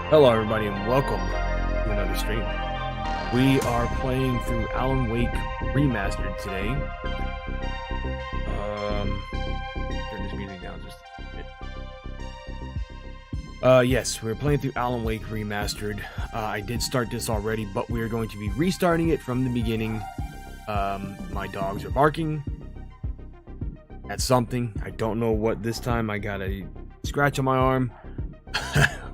Hello everybody and welcome to another stream. We are playing through Alan Wake Remastered today. Turn this music down just a bit. Yes, we're playing through Alan Wake Remastered. I did start this already, but we're going to be restarting it from the beginning. My dogs are barking at something. I don't know what this time. I got a scratch on my arm.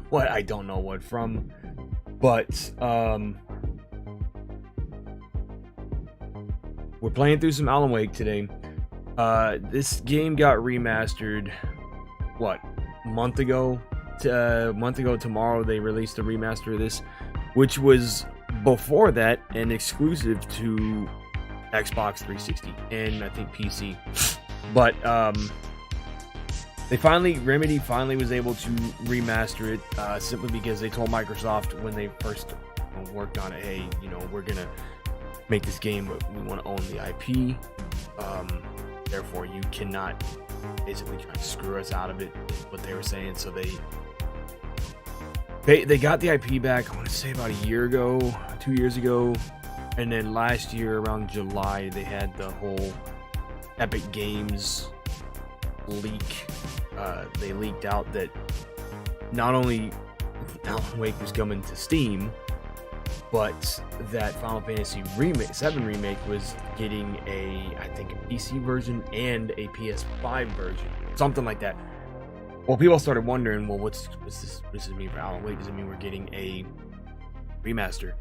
What, I don't know what from, but we're playing through some Alan Wake today. This game got remastered what, a month ago tomorrow they released a remaster of this, which was before that an exclusive to Xbox 360 and I think PC. But Remedy finally was able to remaster it, simply because they told Microsoft when they first worked on it, hey, we're gonna make this game, but we want to own the IP. Therefore, you cannot basically try to screw us out of it, is what they were saying. So they got the IP back, I want to say about a year ago, 2 years ago. And then last year, around July, they had the whole Epic Games leak. They leaked out that not only Alan Wake was coming to Steam, but that Final Fantasy VII Remake was getting I think a PC version and a PS5 version, something like that. Well, people started wondering, well, what does this mean for Alan Wake? Does it mean we're getting a remaster?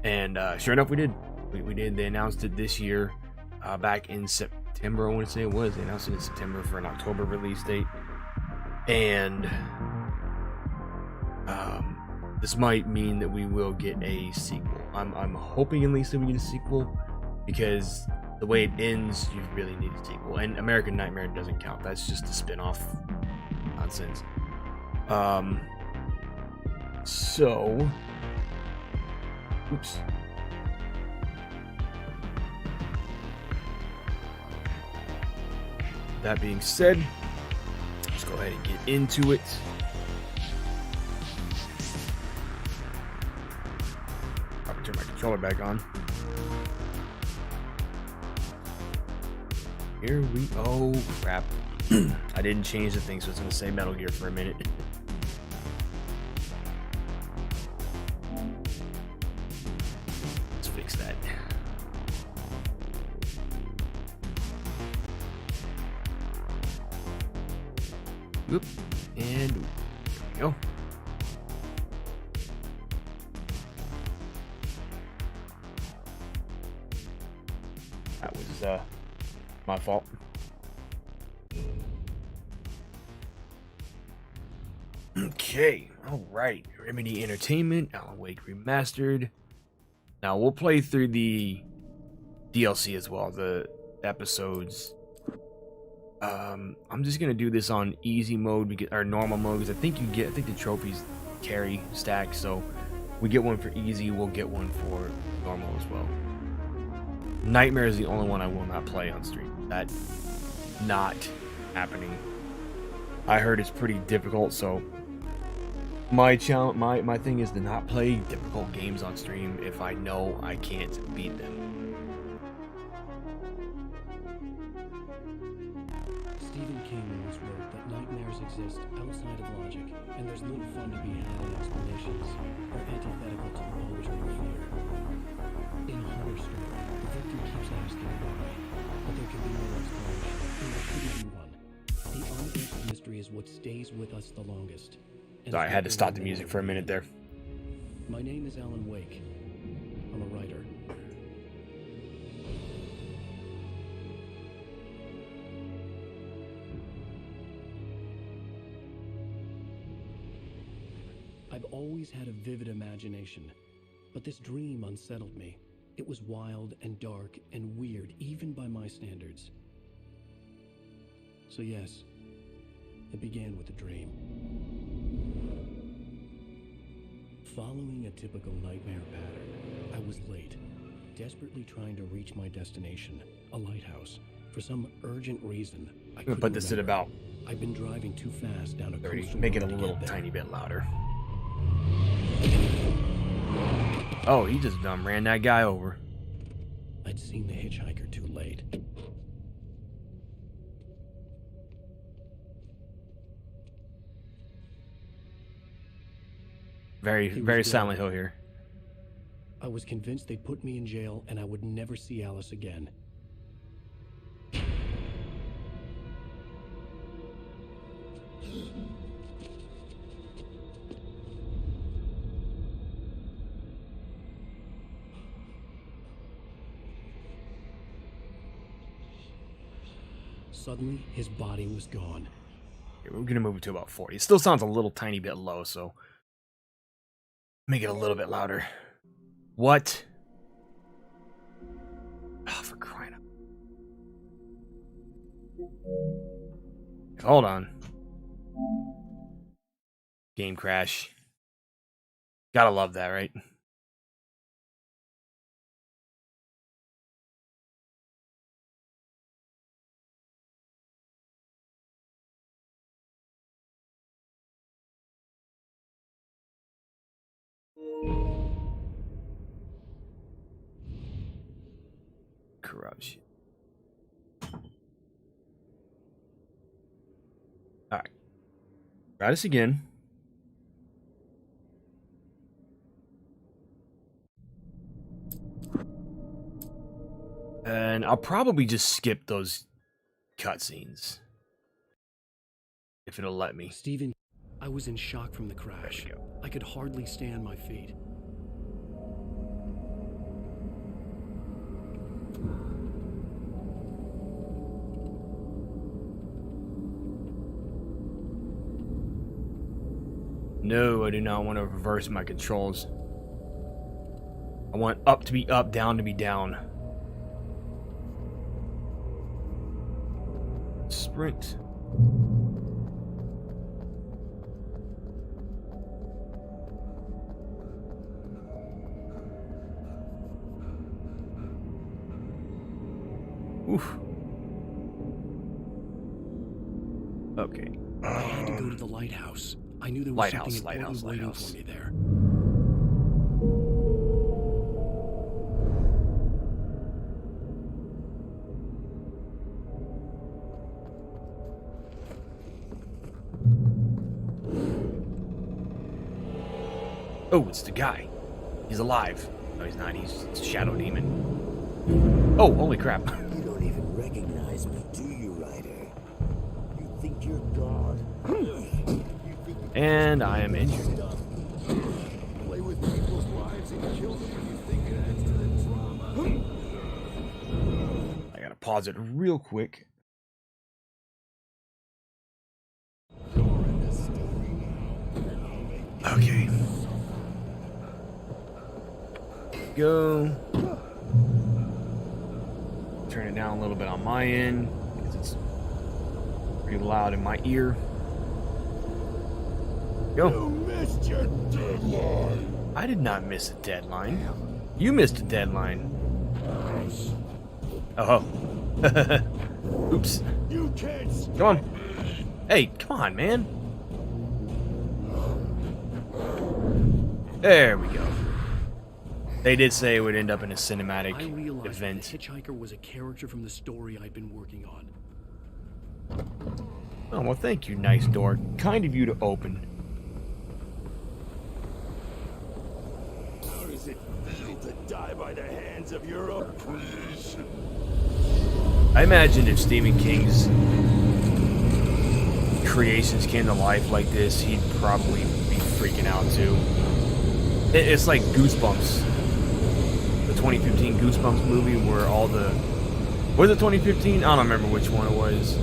And sure enough, we did. We did. They announced it this year, back in September. I want to say it was. They announced it in September for an October release date. And this might mean that we will get a sequel. I'm hoping at least that we get a sequel, because the way it ends, you really need a sequel. And American Nightmare doesn't count. That's just a spin-off nonsense. Oops. That being said, let's go ahead and get into it. I'll turn my controller back on. Here we oh crap. I didn't change the thing, so it's gonna say Metal Gear for a minute. Let's fix that. Oop, and there we go. That was my fault. Okay, all right. Remedy Entertainment, Alan Wake Remastered. Now we'll play through the DLC as well, the episodes. I'm just gonna do this on easy mode or normal mode, because I think the trophies carry stack, so we get one for easy, we'll get one for normal as well. Nightmare is the only one I will not play on stream. That's not happening. I heard it's pretty difficult, so my challenge, my thing is to not play difficult games on stream if I know I can't beat them. Stephen King once wrote that nightmares exist outside of logic, and there's little fun to be had in explanations, or antithetical to the poetry of fear. In a horror story, the victim keeps asking why, but there can be no explanation, and there shouldn't be one. The unanswered mystery is what stays with us the longest. Sorry, I had to stop the music for a minute there. My name is Alan Wake. I'm a writer. I've always had a vivid imagination, but this dream unsettled me. It was wild and dark and weird, even by my standards. So yes, it began with a dream. Following a typical nightmare pattern, I was late, desperately trying to reach my destination, a lighthouse. For some urgent reason, I put this at about I've been driving too fast down a 30. coastal Make it a road to little get there. tiny bit louder. Oh, he just done ran that guy over. I'd seen the hitchhiker too late. Very Silent Hill here. I was convinced they'd put me in jail and I would never see Alice again. Suddenly, his body was gone. Okay, we're gonna move it to about 40. It still sounds a little tiny bit low, so make it a little bit louder. What? Oh, for crying out. Hold on. Game crash. Gotta love that, right? Corruption. Alright. Try this again. And I'll probably just skip those cutscenes. If it'll let me. Stephen, I was in shock from the crash. I could hardly stay on my feet. No, I do not want to reverse my controls. I want up to be up, down to be down. Sprint. Oof. Okay. I had to go to the lighthouse. I knew there was something important waiting for me there. Oh, it's the guy. He's alive. No, he's not. He's a shadow demon. Oh, holy crap. You don't even recognize me, do you, Ryder? You think you're God? And I am injured. Play with people's lives and kill them when you think it adds to the drama. I gotta pause it real quick. Okay. Go. Turn it down a little bit on my end because it's pretty loud in my ear. Go. You missed your deadline. I did not miss a deadline. You missed a deadline. Oh. Oops. You can't stop. Come on. Hey, come on, man. There we go. They did say it would end up in a cinematic I realized event. that the hitchhiker was a character from the story I'd been working on. Oh, well, thank you, nice door. Kind of you to open. How does it feel to die by the hands of your oppressor? I imagine if Stephen King's creations came to life like this, he'd probably be freaking out too. It's like Goosebumps. The 2015 Goosebumps movie where all the... Was it 2015? I don't remember which one it was.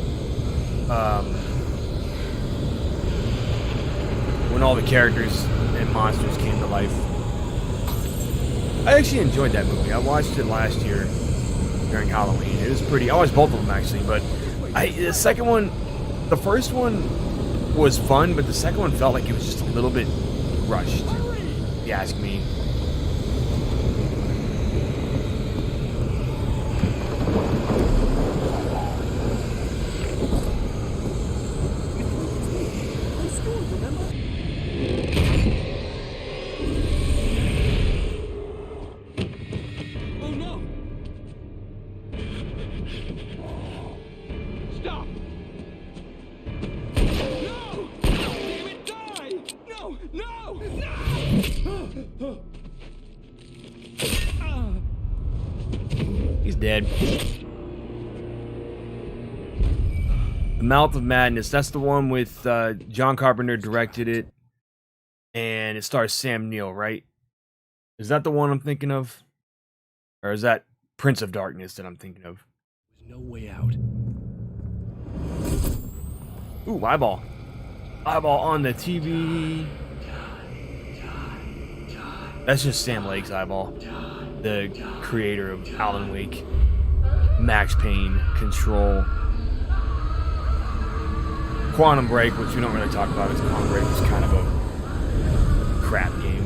When all the characters and monsters came to life. I actually enjoyed that movie. I watched it last year during Halloween. It was pretty... I watched both of them actually, but the second one... The first one was fun, but the second one felt like it was just a little bit rushed. If you ask me. dead. The Mouth of Madness. That's the one with John Carpenter directed it, and it stars Sam Neill, right? Is that the one I'm thinking of, or is that Prince of Darkness that I'm thinking of? There's no way out. Ooh, eyeball. Eyeball on the TV. That's just Sam Lake's eyeball. The creator of Alan Wake, Max Payne, Control. Quantum Break, which we don't really talk about, because Quantum Break was kind of a crap game.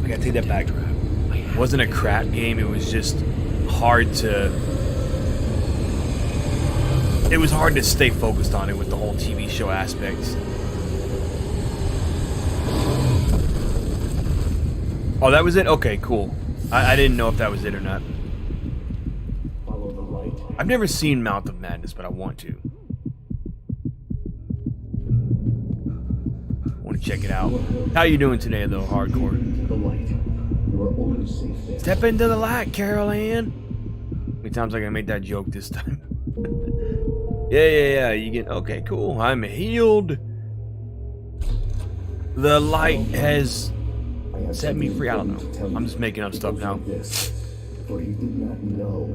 I gotta take that back. It wasn't a crap game, it was just hard to... It was hard to stay focused on it with the whole TV show aspects. Oh, that was it? Okay, cool. I didn't know if that was it or not. Follow the light. I've never seen Mouth of Madness, but I want to. I want to check it out. How you doing today, though, hardcore? The light. You are only safe there. Step into the light, Carol Ann. How many times am I gonna make that joke this time? Yeah. You get okay, cool. I'm healed. The light has set me free. I don't know. I'm just making up stuff now. For he did not know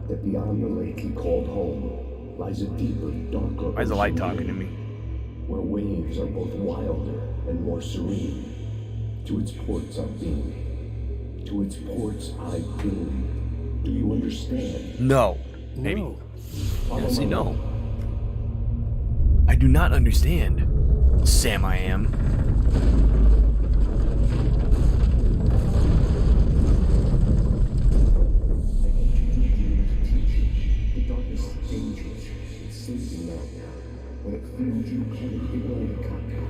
that beyond the lake he called home lies a deeper, darker. Why is the light talking to me? Where waves are both wilder and more serene. To its ports I've been. To its ports I've been. Do you understand? No. Maybe. No. Yeah, see, no. I do not understand. Sam, I am. The darkness is dangerous. It's sleeping now. When it feels you coming, it will attack you.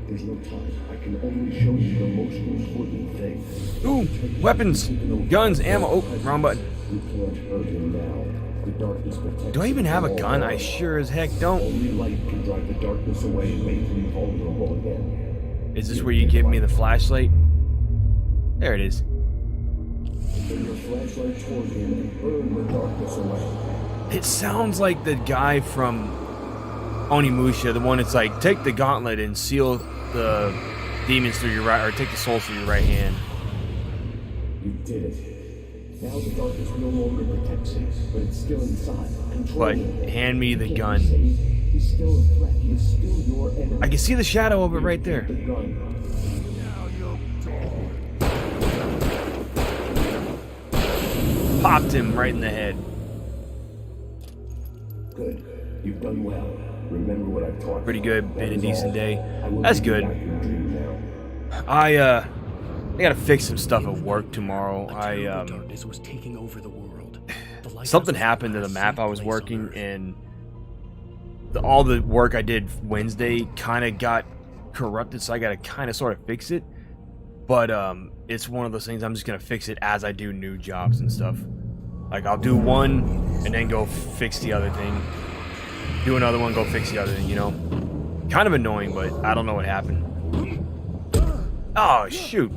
There's no time. I can only show you the most important thing. Ooh, weapons, guns, ammo. Oh, wrong button. You can't hurt him now. The darkness protects. Do I even have a gun? I sure as heck don't. Only light can drive the darkness away and make him vulnerable again. Is this where you give me the flashlight? There it is. Bring your flashlight toward him and burn the darkness away. It sounds like the guy from Onimusha, the one that's like, take the gauntlet and seal the demons through your right, or take the souls through your right hand. You did it. Now the darkness no longer protects him, but it's still inside, controlling him. But hand me the Again, gun. He's still a threat. He's still your enemy. I can see the shadow of it right there. The gun. Popped him right in the head. Good. You've done well. Remember what I've taught you. Pretty good. Been a That is decent all. day. I will That's give you good. back your dream now. I gotta fix some stuff at work tomorrow. Darkness was taking over the world. The lighthouse Something was happened to the last map safe I was place on working, Earth. and all the work I did Wednesday kind of got corrupted, so I gotta kind of sort of fix it. But it's one of those things I'm just gonna fix it as I do new jobs and stuff. Like I'll do one and then go fix the other thing. Do another one, go fix the other thing, you know? Kind of annoying, but I don't know what happened. Oh, shoot.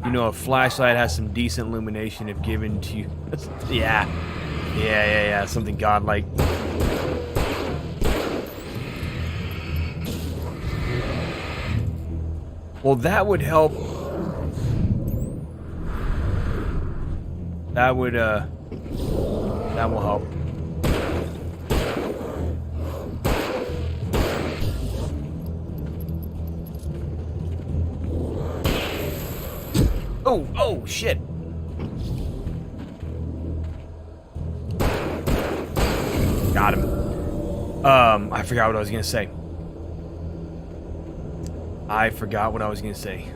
You know, a flashlight has some decent illumination if given to you. Yeah, something godlike. Well, that would help. That will help. Oh, shit. Got him. I forgot what I was gonna say.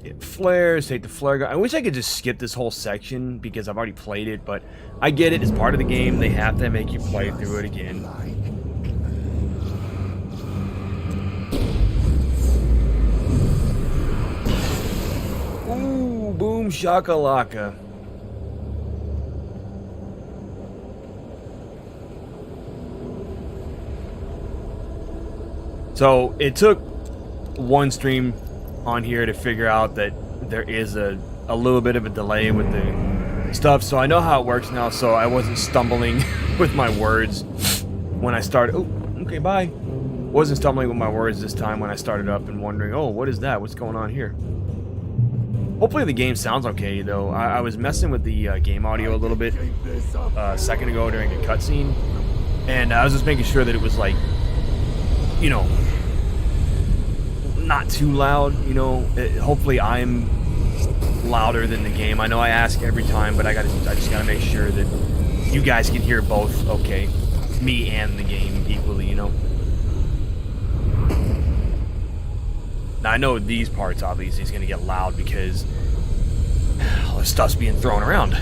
It flares, take the flare gun. I wish I could just skip this whole section because I've already played it, but I get it. It's part of the game. They have to make you play through it again. shakalaka. So it took one stream on here to figure out that there is a little bit of a delay with the stuff, so I know how it works now, so I wasn't stumbling with my words when I started. Oh, okay, bye. Wasn't stumbling with my words this time when I started up and wondering, oh, what is that? What's going on here? Hopefully the game sounds okay, though. I was messing with the game audio a little bit a second ago during a cutscene, and I was just making sure that it was, like, you know, not too loud, you know. Hopefully I'm louder than the game. I know I ask every time, but I just gotta make sure that you guys can hear both okay. Me and the game equally, you know. Now I know these parts obviously is gonna get loud because all this stuff's being thrown around.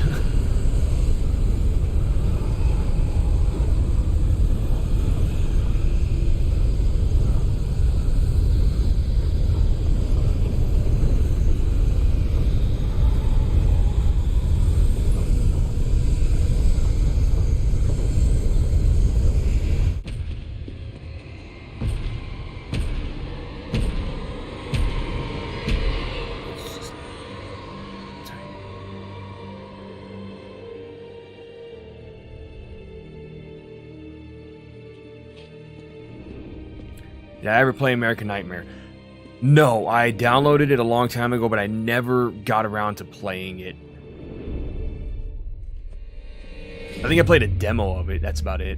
Did I ever play American Nightmare? No, I downloaded it a long time ago, but I never got around to playing it. I think I played a demo of it, that's about it.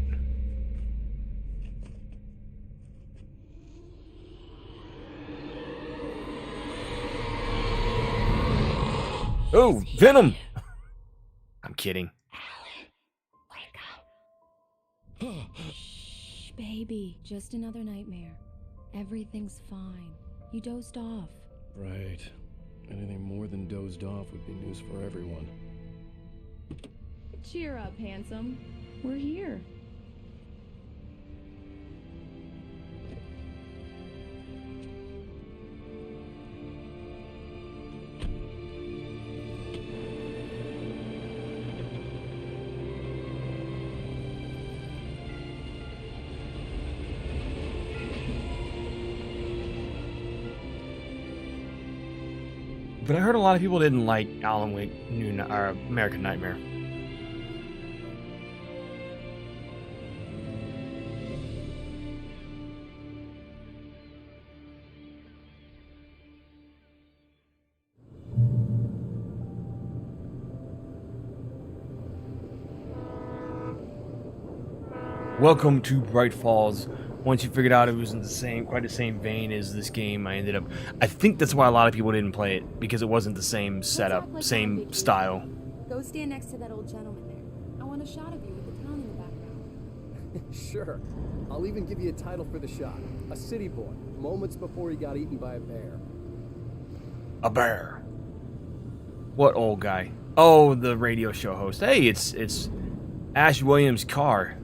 Oh, Venom! I'm kidding. Alan, wake up. Shh, baby, just another nightmare. Everything's fine. You dozed off. Right. Anything more than dozed off would be news for everyone. Cheer up, handsome. We're here. But I heard a lot of people didn't like Alan Wake or American Nightmare. Welcome to Bright Falls. Once you figured out it was in quite the same vein as this game, I think that's why a lot of people didn't play it, because it wasn't the same setup, same style. Go stand next to that old gentleman there. I want a shot of you with the town in the background. Sure. I'll even give you a title for the shot. A city boy, moments before he got eaten by a bear. A bear. What old guy? Oh, the radio show host. Hey, it's Ash Williams' car.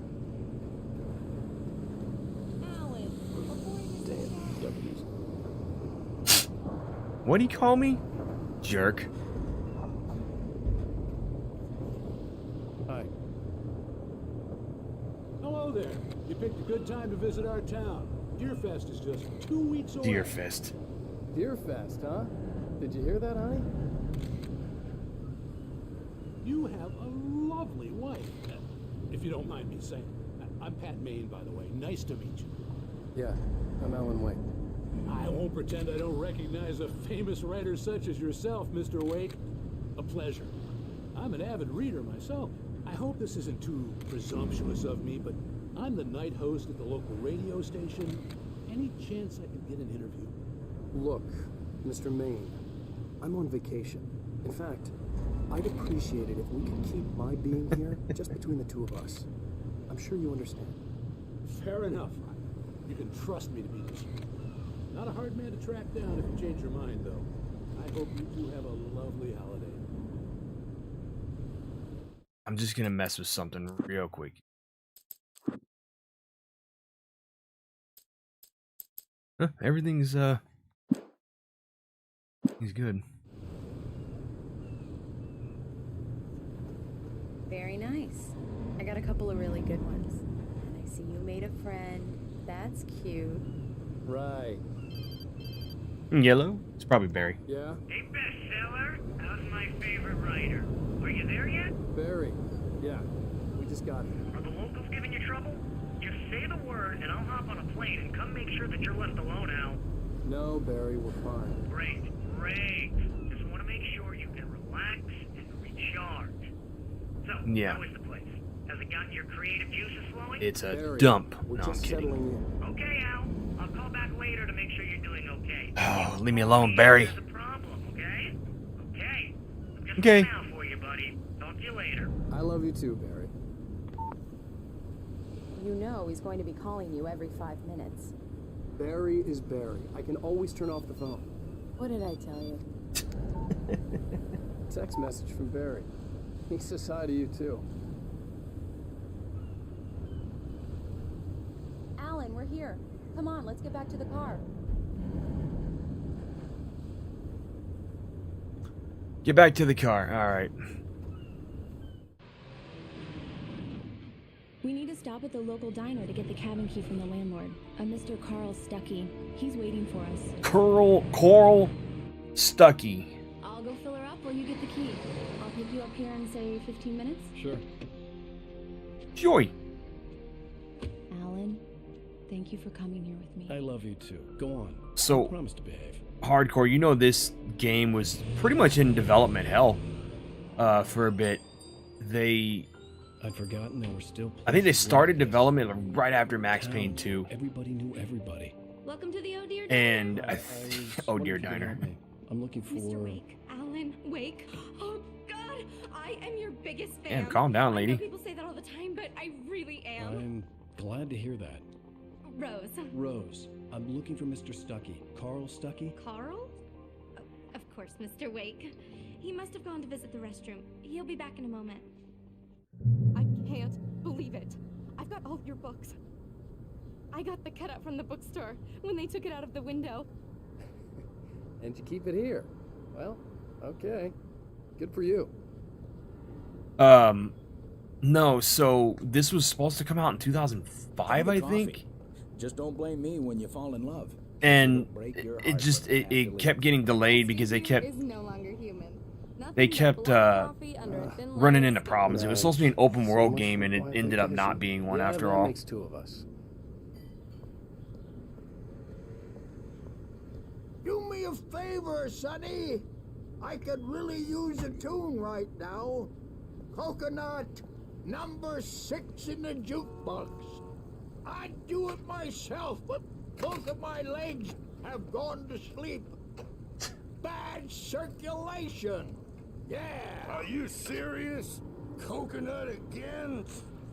What'd he call me? Jerk. Hi. Hello there. You picked a good time to visit our town. Deerfest is just 2 weeks away. Deerfest. Deerfest, huh? Did you hear that, honey? You have a lovely wife, if you don't mind me saying. I'm Pat Maine, by the way. Nice to meet you. Yeah, I'm Alan Wake. I won't pretend I don't recognize a famous writer such as yourself, Mr. Wake. A pleasure. I'm an avid reader myself. I hope this isn't too presumptuous of me, but I'm the night host at the local radio station. Any chance I could get an interview? Look, Mr. Maine, I'm on vacation. In fact, I'd appreciate it if we could keep my being here just between the two of us. I'm sure you understand. Fair enough. You can trust me to be discreet. Not a hard man to track down if you change your mind, though. I hope you two have a lovely holiday. I'm just gonna mess with something real quick. Huh, everything's he's good. Very nice. I got a couple of really good ones. And I see you made a friend. That's cute. Right. Yellow? It's probably Barry. Yeah? Hey, bestseller, how's my favorite writer? Are you there yet? Barry. Yeah. We just got it. Are the locals giving you trouble? Just say the word and I'll hop on a plane and come make sure that you're left alone, Al. No, Barry, we're fine. Great. Just want to make sure you can relax and recharge. So, Yeah. how is the place? Has it gotten your creative juices flowing? It's a Barry, dump. We're No, I'm just kidding. settling in. Okay, Al. I'll call back later to make sure you're doing okay. Oh, leave me alone, Barry. There's a problem, okay? Okay. I'm just Okay. looking out for you, buddy. Talk to you later. I love you too, Barry. You know he's going to be calling you every 5 minutes. Barry is Barry. I can always turn off the phone. What did I tell you? Text message from Barry. He says hi to you too. Alan, we're here. Come on, let's get back to the car. Get back to the car. All right. We need to stop at the local diner to get the cabin key from the landlord, a Mr. Carl Stuckey. He's waiting for us. Coral Stuckey. I'll go fill her up while you get the key. I'll pick you up here in, say, 15 minutes. Sure. Joy. Alan, thank you for coming here with me. I love you too. Go on. So, Promise to behave. Hardcore, you know this game was pretty much in development hell for a bit. I'd forgotten there were still. I think they places started like this. development right after Max Town. Payne 2. Everybody knew everybody. Welcome to the Oh Dear And Diner. Oh Dear Diner. I'm looking for. Mr. Wake, Alan Wake. Oh God, I am your biggest fan. Damn, calm down, I lady. know people say that all the time, but I really am. I'm glad to hear that. Rose. Rose, I'm looking for Mr. Stuckey. Carl Stuckey? Carl? Oh, of course, Mr. Wake. He must have gone to visit the restroom. He'll be back in a moment. I can't believe it. I've got all your books. I got the cutout from the bookstore when they took it out of the window. And you keep it here. Well, okay. Good for you. No, so this was supposed to come out in 2005, I think. Just don't blame me when you fall in love. And Break your it heart, just but have to it live. kept getting delayed because they kept Is no longer human. Nothing they but kept black coffee under a thin running layer into of problems. It was supposed to be an open world game, and it ended up not being one Yeah, after that all. makes two of us. Do me a favor, Sonny. I could really use a tune right now. Coconut, number 6 in the jukebox. I'd do it myself, but both of my legs have gone to sleep. Bad circulation. Yeah. Are you serious? Coconut again?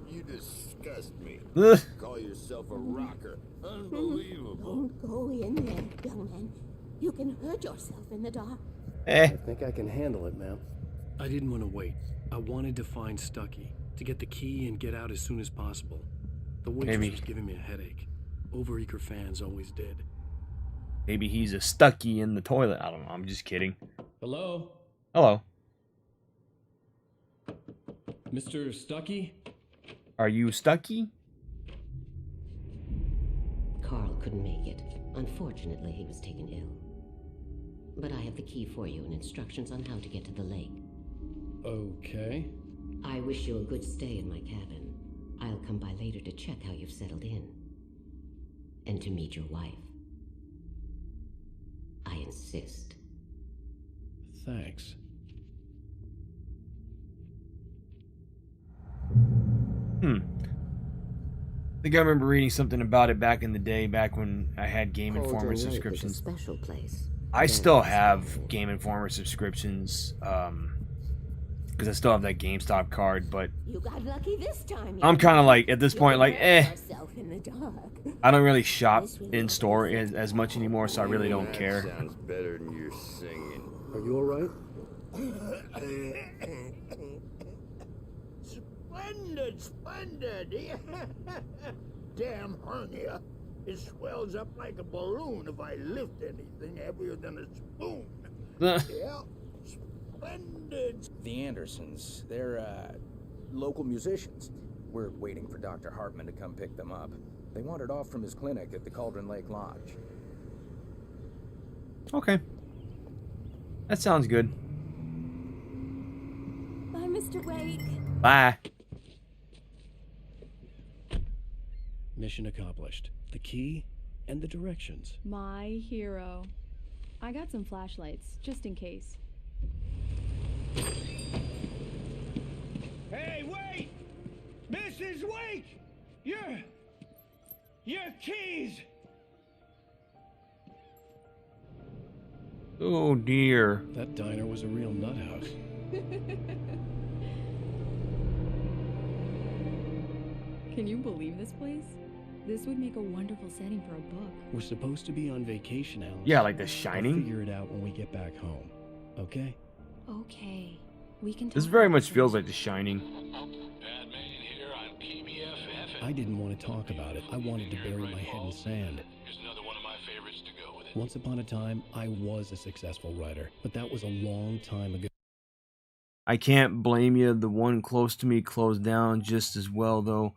You disgust me. Ugh. Call yourself a rocker. Unbelievable. Don't go in there, young man. You can hurt yourself in the dark. Eh. I think I can handle it, ma'am. I didn't want to wait. I wanted to find Stuckey, to get the key and get out as soon as possible. The waitress Maybe. was giving me a headache. Overeager fans always did. Maybe he's a Stuckey in the toilet. I don't know. I'm just kidding. Hello? Hello. Mr. Stuckey? Are you Stuckey? Carl couldn't make it. Unfortunately, he was taken ill. But I have the key for you and instructions on how to get to the lake. Okay. I wish you a good stay in my cabin. I'll come by later to check how you've settled in. And to meet your wife. I insist. Thanks. I think I remember reading something about it back in the day, back when I had Game Informer Cauldron Lake is a subscriptions. special place. I still have Game Informer subscriptions, because I still have that GameStop card, but You got lucky this time. I'm kind of like, at this You point, can like, hurt yourself in the dark. I don't really shop in store as much anymore, so I really don't That care. sounds better than your singing. Are you alright? Splendid. Damn hernia. It swells up like a balloon if I lift anything heavier than a spoon. Yeah, splendid. The Andersons, they're local musicians. We're waiting for Dr. Hartman to come pick them up. They wandered off from his clinic at the Cauldron Lake Lodge. Okay. That sounds good. Bye, Mr. Wake. Bye. Mission accomplished. The key and the directions. My hero. I got some flashlights, just in case. Hey, wait! Mrs. Wake! Your keys! Oh dear. That diner was a real nut house. Can you believe this place? This would make a wonderful setting for a book. We're supposed to be on vacation, Alice. Yeah, like The Shining. I'll figure it out when we get back home. Okay? Okay. We can talk. This very much feels like The Shining. I didn't want to talk about it. I wanted to bury my head in sand. Here's another one of my favorites to go with it. Once upon a time, I was a successful writer, but that was a long time ago. I can't blame you. The one close to me closed down just as well, though.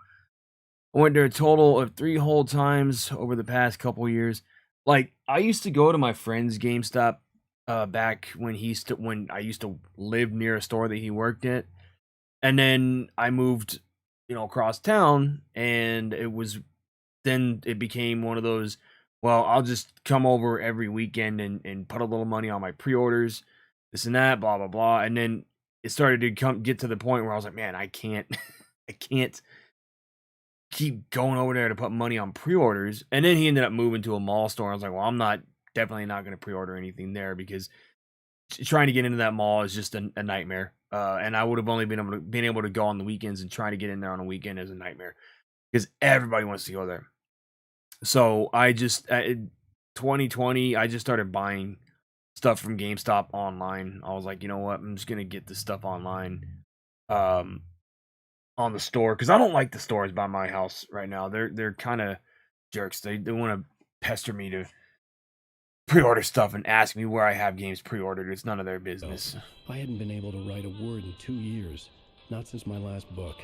I went there a total of 3 whole times over the past couple years. Like, I used to go to my friend's GameStop back when when I used to live near a store that he worked at. And then I moved, across town, and it became one of those, well, I'll just come over every weekend and put a little money on my pre-orders, this and that, blah, blah, blah. And then it started to get to the point where I was like, man, I can't keep going over there to put money on pre-orders. And then he ended up moving to a mall store. I was like, well, I'm definitely not going to pre-order anything there, because trying to get into that mall is just a nightmare. And I would have only been able to go on the weekends, and trying to get in there on a weekend is a nightmare because everybody wants to go there. So 2020, I just started buying stuff from GameStop online. I was like, you know what? I'm just going to get this stuff online on the store, because I don't like the stores by my house right now. They're kind of jerks. They want to pester me to pre-order stuff and ask me where I have games pre-ordered. It's none of their business. I hadn't been able to write a word in 2 years. Not since my last book.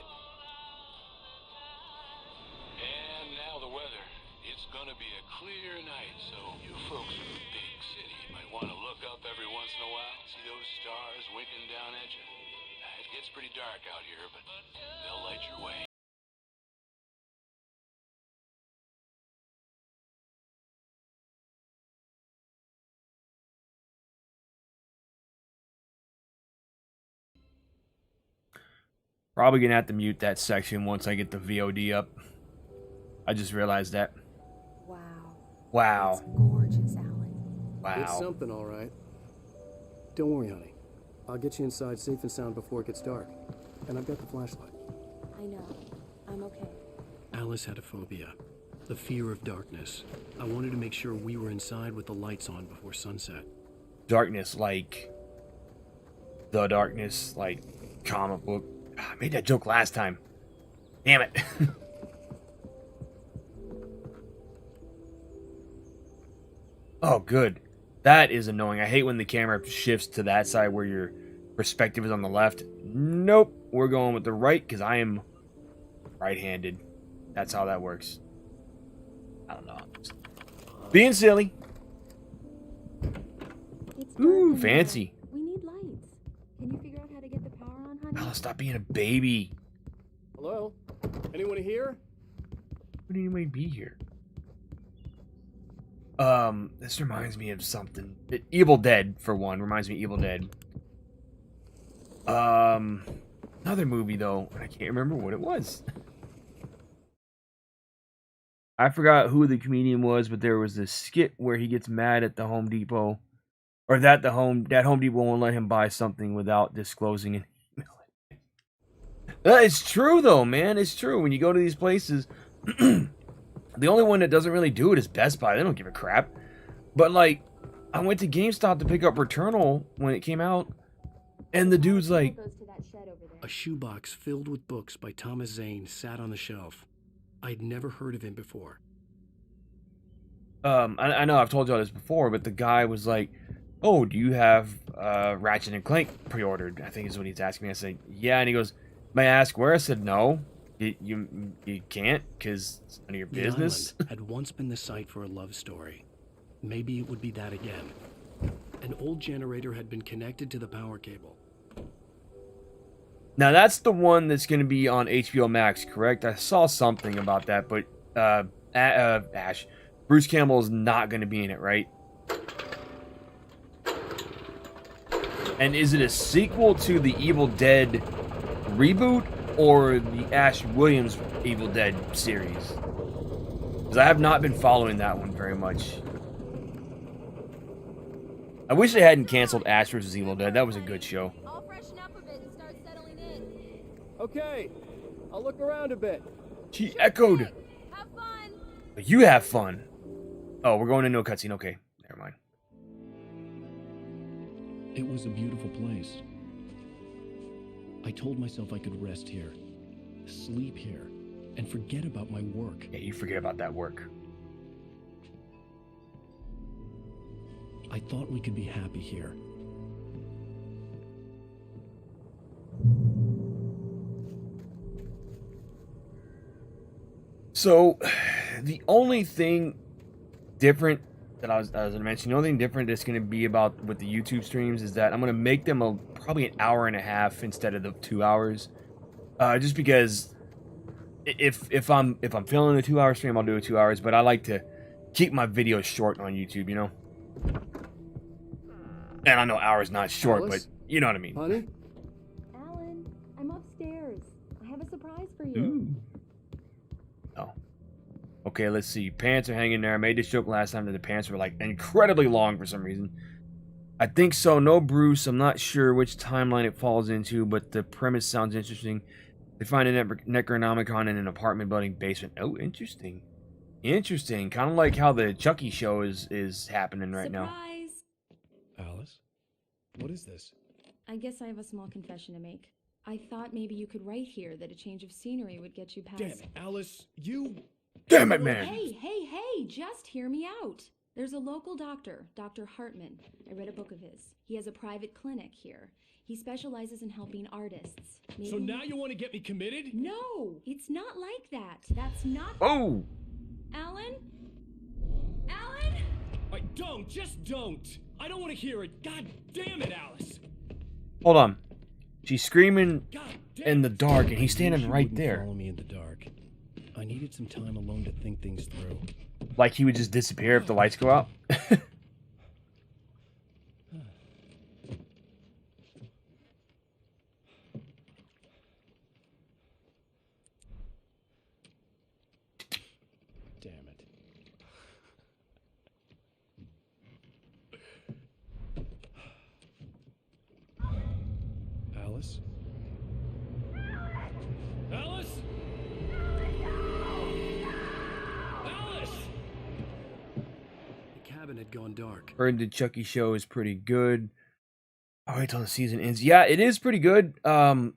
And now the weather. It's gonna be a clear night, so you folks in the big city might want to look up every once in a while. See those stars winking down at you? It gets pretty dark out here, but they'll light your way. Probably gonna have to mute that section once I get the VOD up. I just realized that. Wow. Wow. It's gorgeous, Alan. Wow. It's something, all right. Don't worry, honey. I'll get you inside safe and sound before it gets dark. And I've got the flashlight. I know. I'm okay. Alice had a phobia. The fear of darkness. I wanted to make sure we were inside with the lights on before sunset. Darkness, like the darkness, like comic book. I made that joke last time. Damn it. Oh, good. That is annoying. I hate when the camera shifts to that side where your perspective is on the left. Nope. We're going with the right because I am right-handed. That's how that works. I don't know. Just being silly. Ooh, fancy. We need lights. Can you figure out how to get the power on, honey? Oh, stop being a baby. Hello? Anyone here? Would anybody be here? This reminds me of something. Evil Dead, for one. Reminds me of Evil Dead. Another movie, though. I can't remember what it was. I forgot who the comedian was, but there was this skit where he gets mad at the Home Depot. Or that Home Depot won't let him buy something without disclosing it. It's true, though, man. It's true. When you go to these places, the only one that doesn't really do it is Best Buy. They don't give a crap. But, like, I went to GameStop to pick up Returnal when it came out, and the dude's like... A shoebox filled with books by Thomas Zane sat on the shelf. I'd never heard of him before. I know I've told y'all this before, but the guy was like, oh, do you have Ratchet and Clank pre-ordered? I think is what he's asking me. I said, yeah, and he goes, May I ask where? I said no. You can't, because it's none of your The business. island had once been the site for a love story. Maybe it would be that again. An old generator had been connected to the power cable. Now that's the one that's going to be on HBO Max, correct? I saw something about that, but Ash, Bruce Campbell is not going to be in it, right? And is it a sequel to the Evil Dead reboot or the Ash Williams Evil Dead series? Because I have not been following that one very much. I wish they hadn't canceled Ash vs. Evil Dead. That was a good show. I'll freshen up a bit and start settling in. Okay, I'll look around a bit. She echoed. Have fun. But you have fun. Oh, we're going into a cutscene. Okay, never mind. It was a beautiful place. I told myself I could rest here, sleep here, and forget about my work. Yeah, you forget about that work. I thought we could be happy here. So, the only thing different that I was going to mention, the only thing different that's going to be about with the YouTube streams is that I'm going to make them probably an hour and a half instead of the 2 hours. Just because if I'm feeling a 2 hour stream, I'll do a 2 hours, but I like to keep my videos short on YouTube, you know? And I know hours not short, Alice? but you know what I mean. Honey? Alan, I'm upstairs. I have a surprise for you. Ooh. Oh. Okay, let's see. Pants are hanging there. I made this joke last time that the pants were like incredibly long for some reason. I think so. No Bruce. I'm not sure which timeline it falls into, but the premise sounds interesting. They find a Necronomicon in an apartment building basement. Oh, interesting. Interesting. Kind of like how the Chucky show is happening right now. Alice? What is this? I guess I have a small confession to make. I thought maybe you could write here that a change of scenery would get you past... Damn it, Alice, you... Damn it, man! Hey, just hear me out. There's a local doctor, Dr. Hartman. I read a book of his. He has a private clinic here. He specializes in helping artists. Maybe... So now you want to get me committed? No, it's not like that. That's not... Oh! Alan? Alan? Just don't! I don't want to hear it. God damn it, Alice! Hold on. She's screaming in the dark, and he's standing right there. Follow me in the dark. I needed some time alone to think things through. Like he would just disappear if the lights go out? Damn it. Alice? Alice? Alice! The cabin had gone dark. Heard the Chucky show is pretty good. I'll wait till the season ends. Yeah, it is pretty good. The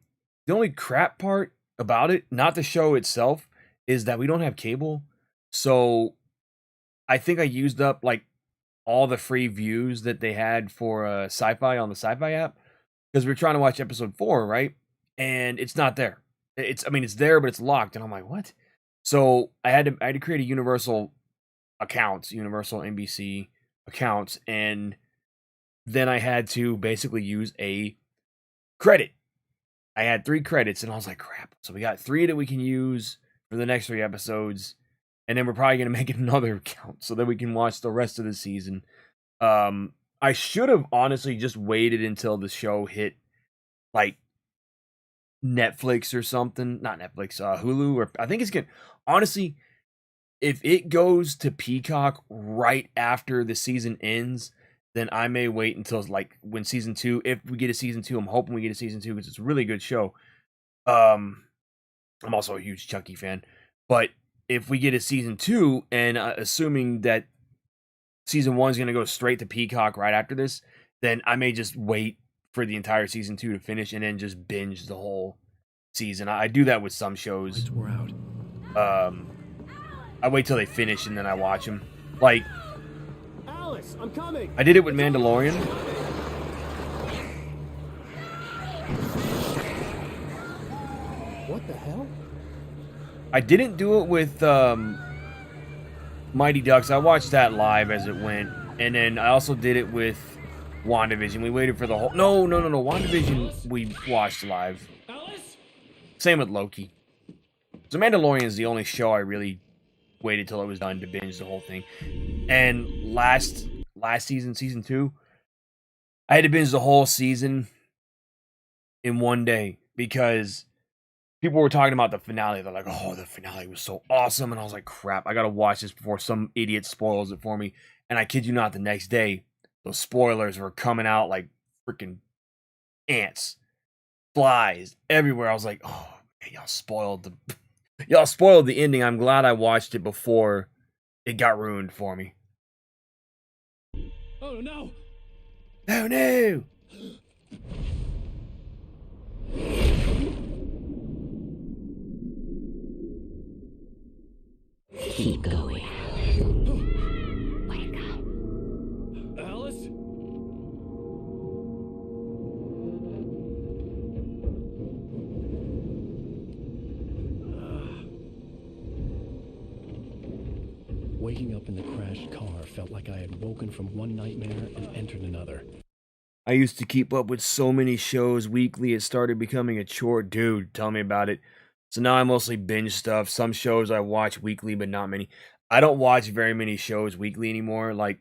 only crap part about it, not the show itself, is that we don't have cable. So I think I used up like all the free views that they had for Sci-Fi on the Sci-Fi app because we're trying to watch episode 4, right? And it's not there. It's there, but it's locked. And I'm like, what? So I had to create a Universal NBC accounts, and then I had to basically use a credit. I had 3 credits, and I was like, crap. So we got 3 that we can use for the next 3 episodes, and then we're probably going to make another account so that we can watch the rest of the season. I should have honestly just waited until the show hit, like, Netflix or something. Not Netflix, Hulu, or I think it's going to... Honestly, if it goes to Peacock right after the season ends, then I may wait until like when season 2, if we get a season 2, I'm hoping we get a season 2 because it's a really good show. I'm also a huge Chucky fan, but if we get a season 2, and assuming that season 1 is going to go straight to Peacock right after this, then I may just wait for the entire season 2 to finish and then just binge the whole season. I do that with some shows. Lights were out. I wait till they finish and then I watch them. Like, Alice, I'm coming. I did it with Mandalorian. What the hell? I didn't do it with Mighty Ducks. I watched that live as it went, and then I also did it with WandaVision. We waited for the whole. No. WandaVision we watched live. Same with Loki. So Mandalorian is the only show I really waited till it was done to binge the whole thing. And last season, season 2, I had to binge the whole season in one day because people were talking about the finale. They're like, oh, the finale was so awesome. And I was like, crap, I got to watch this before some idiot spoils it for me. And I kid you not, the next day, those spoilers were coming out like freaking ants, flies everywhere. I was like, oh, man, y'all spoiled the ending. I'm glad I watched it before it got ruined for me. Oh no! Oh no! Keep going. Wake up. Alice? Waking up in the crashed car felt like I had woken from one nightmare and entered another. I used to keep up with so many shows weekly, it started becoming a chore. Dude, tell me about it. So now I mostly binge stuff. Some shows I watch weekly, but not many. I don't watch very many shows weekly anymore. Like,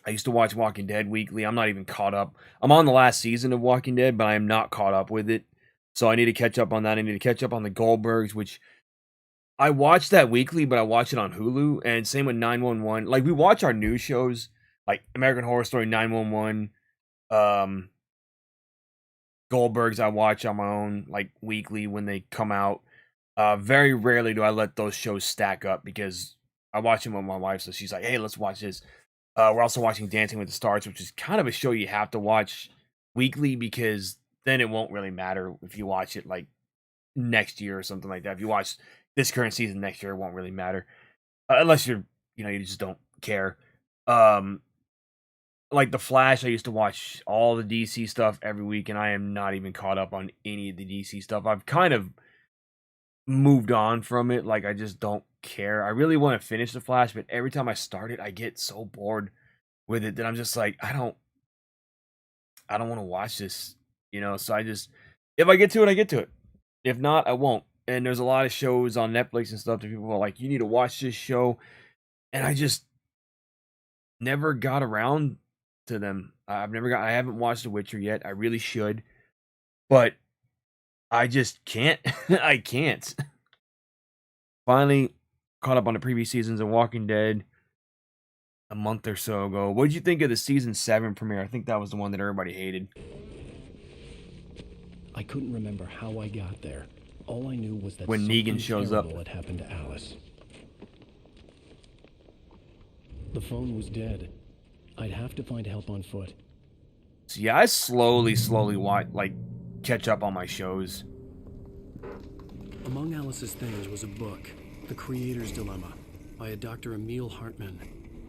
I used to watch Walking Dead weekly. I'm not even caught up. I'm on the last season of Walking Dead, but I am not caught up with it. So I need to catch up on that. I need to catch up on the Goldbergs, which I watch that weekly, but I watch it on Hulu. And same with 911. Like, we watch our news shows, like American Horror Story, 911, Goldbergs I watch on my own, like, weekly when they come out. Very rarely do I let those shows stack up because I watch them with my wife, so she's like, hey, let's watch this. We're also watching Dancing with the Stars, which is kind of a show you have to watch weekly because then it won't really matter if you watch it, like, next year or something like that. If you watch this current season next year, it won't really matter. Unless you just don't care. Like The Flash, I used to watch all the DC stuff every week, and I am not even caught up on any of the DC stuff. I've kind of moved on from it. Like, I just don't care. I really want to finish The Flash, but every time I start it, I get so bored with it that I'm just like, I don't want to watch this, so I just, if I get to it, I get to it. If not, I won't. And there's a lot of shows on Netflix and stuff that people are like, you need to watch this show. And I just never got around to them. I haven't watched The Witcher yet. I really should. But I just can't. I can't. Finally caught up on the previous seasons of Walking Dead a month or so ago. What did you think of the season 7 premiere? I think that was the one that everybody hated. I couldn't remember how I got there. All I knew was that when Negan something shows terrible up had happened to Alice. The phone was dead. I'd have to find help on foot. So yeah, I slowly watch, catch up on my shows. Among Alice's things was a book, The Creator's Dilemma, by a Dr. Emil Hartman.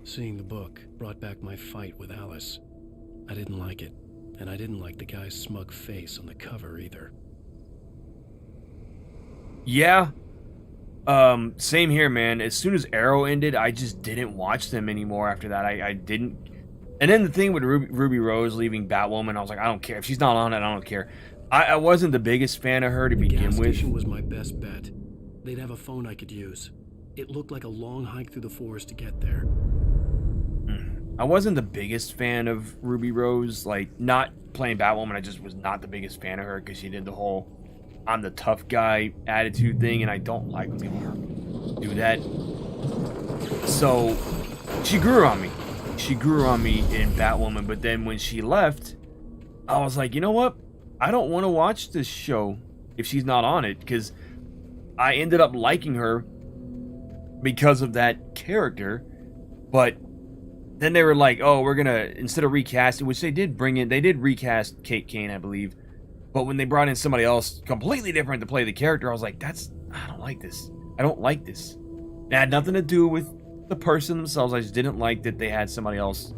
Seeing the book brought back my fight with Alice. I didn't like it, and I didn't like the guy's smug face on the cover either. Yeah. Same here, man. As soon as Arrow ended, I just didn't watch them anymore after that. I didn't. And then the thing with Ruby Rose leaving Batwoman, I was like, I don't care. If she's not on it, I don't care. I wasn't the biggest fan of her to begin with. The gas station was my best bet. They'd have a phone I could use. It looked like a long hike through the forest to get there. I wasn't the biggest fan of Ruby Rose. Like, not playing Batwoman, I just was not the biggest fan of her because she did the whole I'm the tough guy attitude thing, and I don't like when people do that. So, she grew on me. She grew on me in Batwoman, but then when she left, I was like, you know what? I don't want to watch this show if she's not on it, because I ended up liking her because of that character, but then they were like, oh, we're gonna, instead of recasting, which they did recast Kate Kane, I believe, but when they brought in somebody else completely different to play the character, I was like, I don't like this. I don't like this. It had nothing to do with the person themselves. I just didn't like that they had somebody else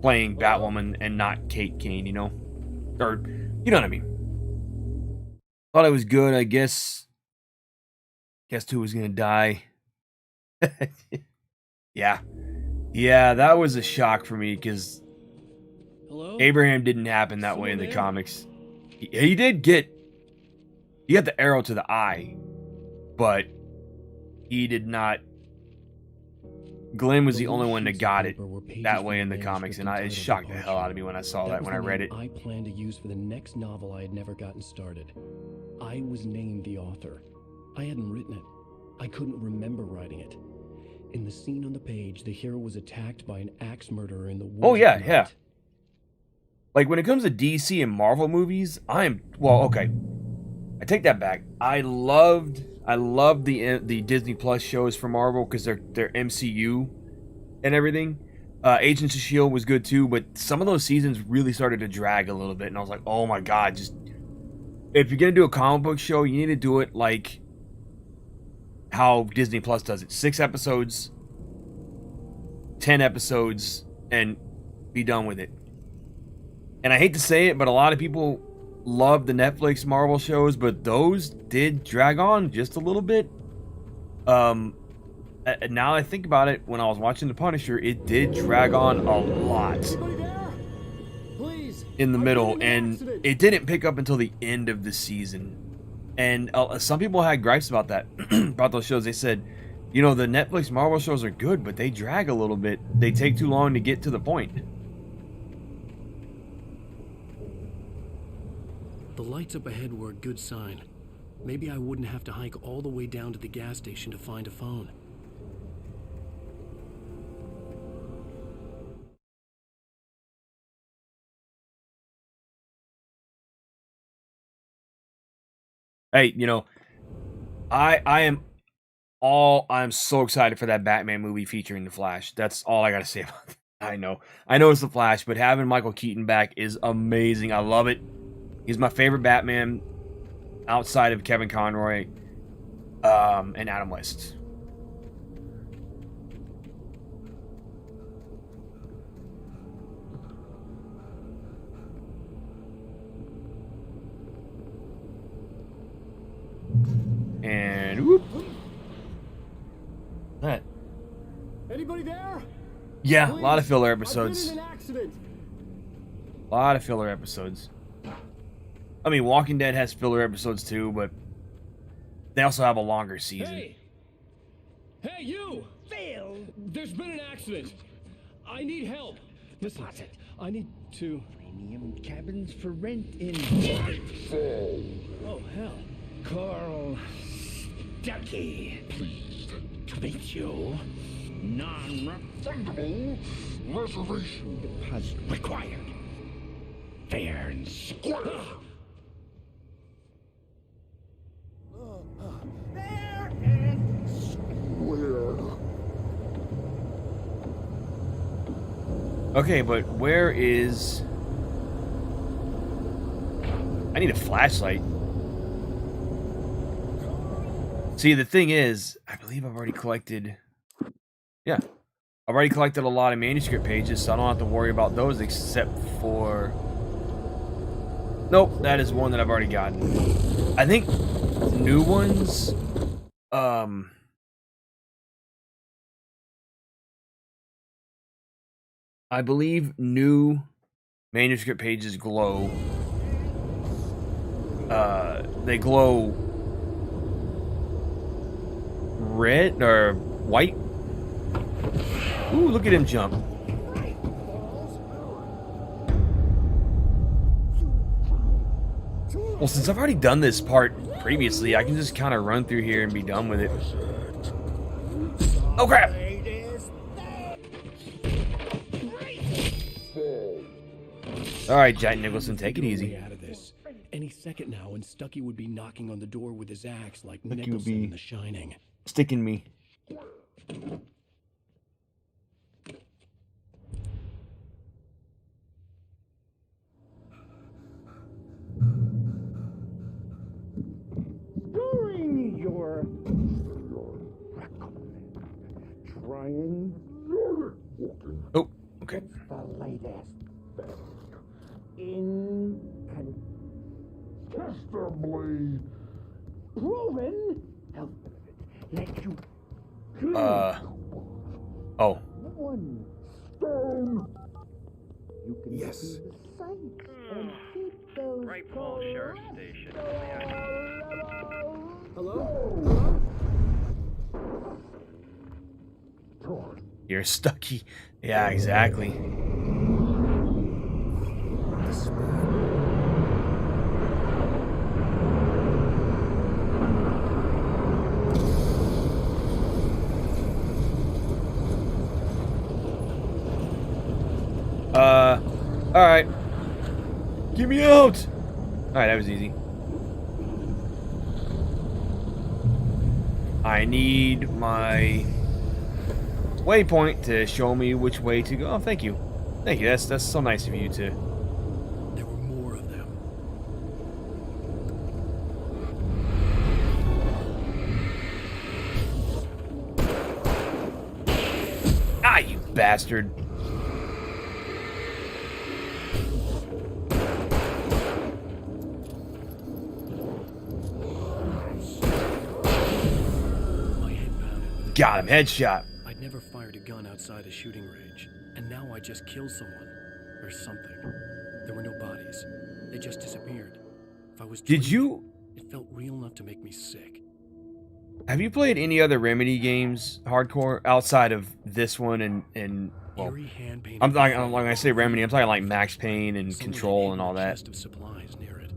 playing Batwoman and not Kate Kane, Or, you know what I mean. Thought it was good. I guess Guess who was gonna die? Yeah. Yeah, that was a shock for me because Abraham didn't happen that way in the comics. He did get... He got the arrow to the eye, but he did not... Glenn was the only one that got it that way in the comics, and it shocked the hell out of me when I saw that when I read it. I planned to use for the next novel I had never gotten started. I was named the author. I hadn't written it. I couldn't remember writing it. In the scene on the page, the hero was attacked by an axe murderer in the woods. Oh yeah, yeah. Like when it comes to DC and Marvel movies, well, okay. I take that back. I loved the Disney Plus shows for Marvel because they're MCU and everything. Agents of S.H.I.E.L.D. was good too, but some of those seasons really started to drag a little bit, and I was like, oh my god, just if you're gonna do a comic book show, you need to do it like how Disney Plus does it. 6 episodes, 10 episodes, and be done with it. And I hate to say it, but a lot of people love the Netflix Marvel shows, but those did drag on just a little bit. Now I think about it, when I was watching The Punisher, it did drag on a lot in the middle, and it didn't pick up until the end of the season. And some people had gripes about that, about those shows. They said, you know, the Netflix Marvel shows are good, but they drag a little bit. They take too long to get to the point. The lights up ahead were a good sign. Maybe I wouldn't have to hike all the way down to the gas station to find a phone. Hey, you know, I'm so excited for that Batman movie featuring the Flash. That's all I gotta say about that. I know it's the Flash, but having Michael Keaton back is amazing. I love it. He's my favorite Batman outside of Kevin Conroy and Adam West. And whoop. That. Anybody there? Yeah, Please, a lot of filler episodes. I've been in an accident. A lot of filler episodes. I mean, Walking Dead has filler episodes too, but they also have a longer season. Hey, you! Phil! There's been an accident. I need help. Listen, I need to... Premium cabins for rent in... Oh, hell. Carl Stuckey. Pleased to meet you. Non-refundable reservation deposit required. Fair and square. Fair and square. Okay, but where is... I need a flashlight. See, the thing is, I believe I've already collected... Yeah. I've already collected a lot of manuscript pages, so I don't have to worry about those except for... Nope, that is one that I've already gotten. I think new ones... I believe new manuscript pages glow. They glow red or white. Ooh, look at him jump. Well, since I've already done this part previously, I can just kind of run through here and be done with it. Oh, crap! Alright, Jack Nicholson, take it easy. Out of this. Any second now, and Stuckey would be knocking on the door with his axe like Stuckey would Nicholson be in The Shining. Sticking me. During your trying Oh, okay. the latest incontestably proven health benefits. let you Oh. one stone. You can Yes. see the sights and keep those Right Paul Sheriff Station. Hello? You're Stucky. Yeah, exactly. Alright. Get me out! Alright, that was easy. I need my waypoint to show me which way to go. Oh, thank you. Thank you. That's so nice of you to... There were more of them. Ah, you bastard. Got him, headshot. I'd never fired a gun outside a shooting range, and now I just killed someone. Or something. There were no bodies. They just disappeared. If I was dreaming, it felt real enough to make me sick. Have you played any other Remedy games, hardcore, outside of this one and well, I'm talking, when I say Remedy, I'm talking like Max Payne and Control and all that. Chest of supplies near it.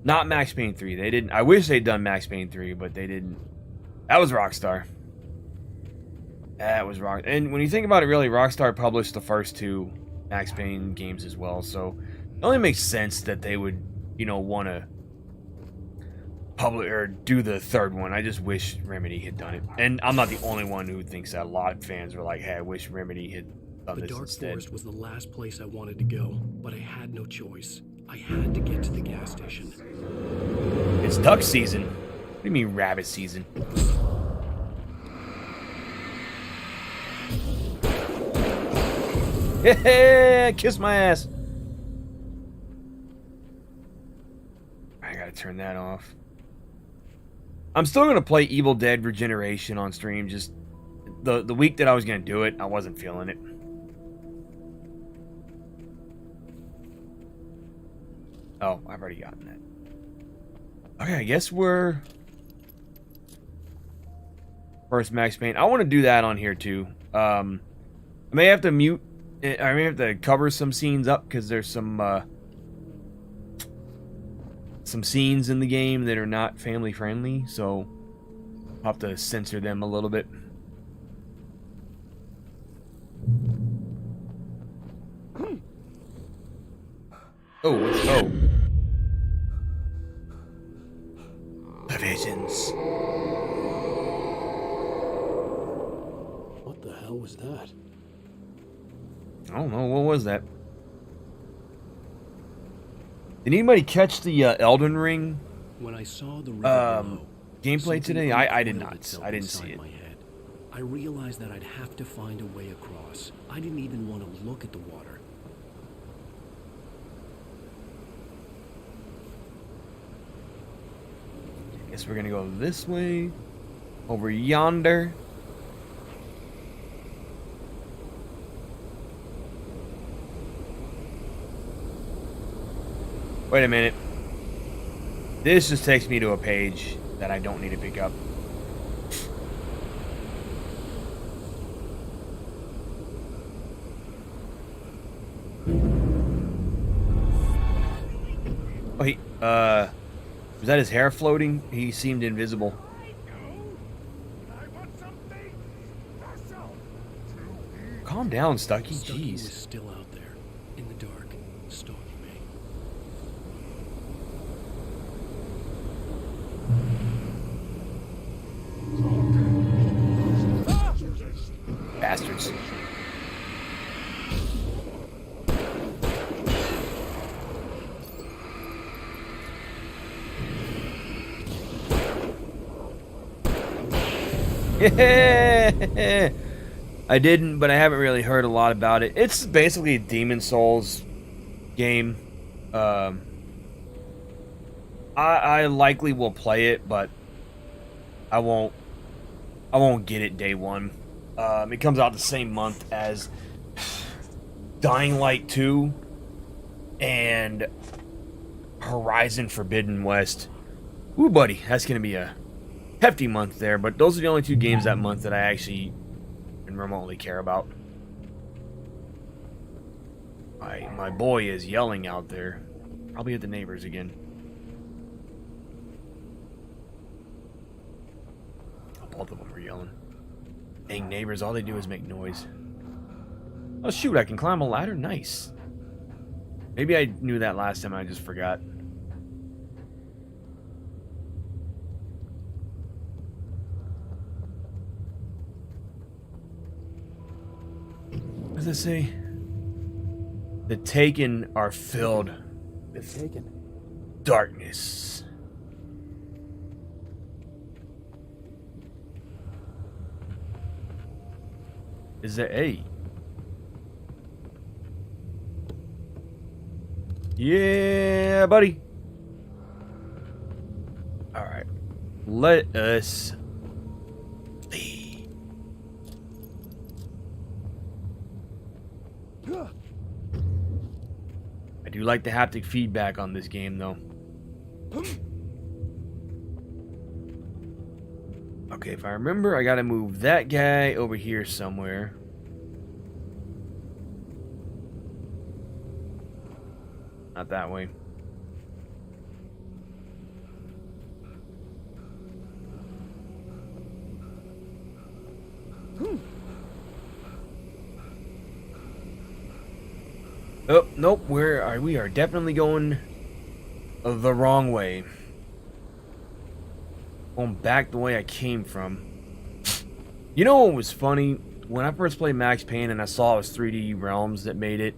Not Max Payne 3. They didn't. I wish they'd done Max Payne 3, but they didn't. That was Rockstar. That was Rock. And when you think about it, really, Rockstar published the first two Max Payne games as well. So it only makes sense that they would, you know, want to publish or do the third one. I just wish Remedy had done it. And I'm not the only one who thinks that. A lot of fans were like, "Hey, I wish Remedy had done this instead." The Dark Forest was the last place I wanted to go, but I had no choice. I had to get to the gas station. It's duck season. What do you mean rabbit season? Yeah, kiss my ass. I gotta turn that off. I'm still gonna play Evil Dead Regeneration on stream. Just the week that I was gonna do it, I wasn't feeling it. Oh, I've already gotten that. Okay, I guess we're first Max Payne. I want to do that on here too. I may have to mute. I may have to cover some scenes up because there's some scenes in the game that are not family friendly, so I'll have to censor them a little bit. Oh. The visions. What the hell was that? I don't know. What was that? Did anybody catch the Elden Ring When I saw the river below, gameplay today? I did not. I didn't see it. I realized that I'd have to find a way across. I didn't even want to look at the water. Guess we're gonna go this way. Over yonder. Wait a minute. This just takes me to a page that I don't need to pick up. Oh, was that his hair floating? He seemed invisible. Calm down, Stucky. Stucky was Jeez. still out there, in the dark, stalking me. Bastards. Yeah. I didn't, but I haven't really heard a lot about it. It's basically a Demon Souls game. I I likely will play it, but I won't get it day one. It comes out the same month as Dying Light 2 and Horizon Forbidden West. Ooh, buddy, that's gonna be a hefty month there. But those are the only 2 games that month that I actually and remotely care about. My boy is yelling out there. Probably at the neighbors again. Both of them are yelling. Dang neighbors, all they do is make noise. Oh shoot, I can climb a ladder? Nice. Maybe I knew that last time, I just forgot. What does it say? The Taken are filled with darkness. Is there a? Yeah, buddy. All right. Let us see. I do like the haptic feedback on this game, though. Okay, if I remember, I gotta move that guy over here somewhere. Not that way. Oh, nope, we are definitely going the wrong way. Going back the way I came from. You know what was funny? When I first played Max Payne and I saw it was 3D Realms that made it,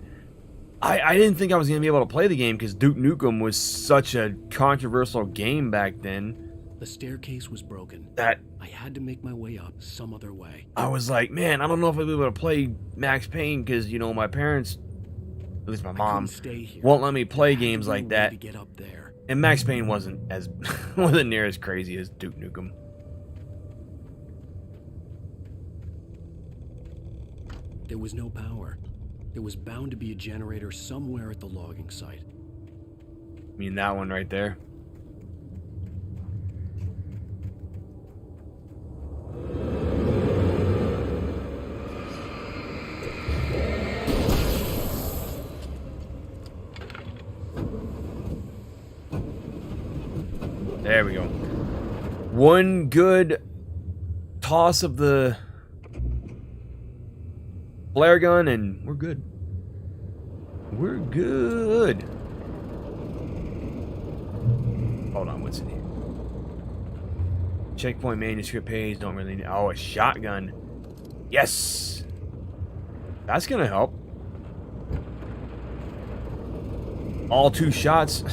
I didn't think I was going to be able to play the game because Duke Nukem was such a controversial game back then. The staircase was broken. That I had to make my way up some other way. I was like, man, I don't know if I'll be able to play Max Payne because, you know, my parents, at least my mom, won't let me play games like that. To get up there. And Max Payne wasn't near as crazy as Duke Nukem. There was no power. There was bound to be a generator somewhere at the logging site. I mean that one right there. There we go. One good toss of the flare gun and we're good. We're good. Hold on, what's in here? Checkpoint manuscript page, don't really need. Oh, a shotgun. Yes! That's gonna help. All 2 shots.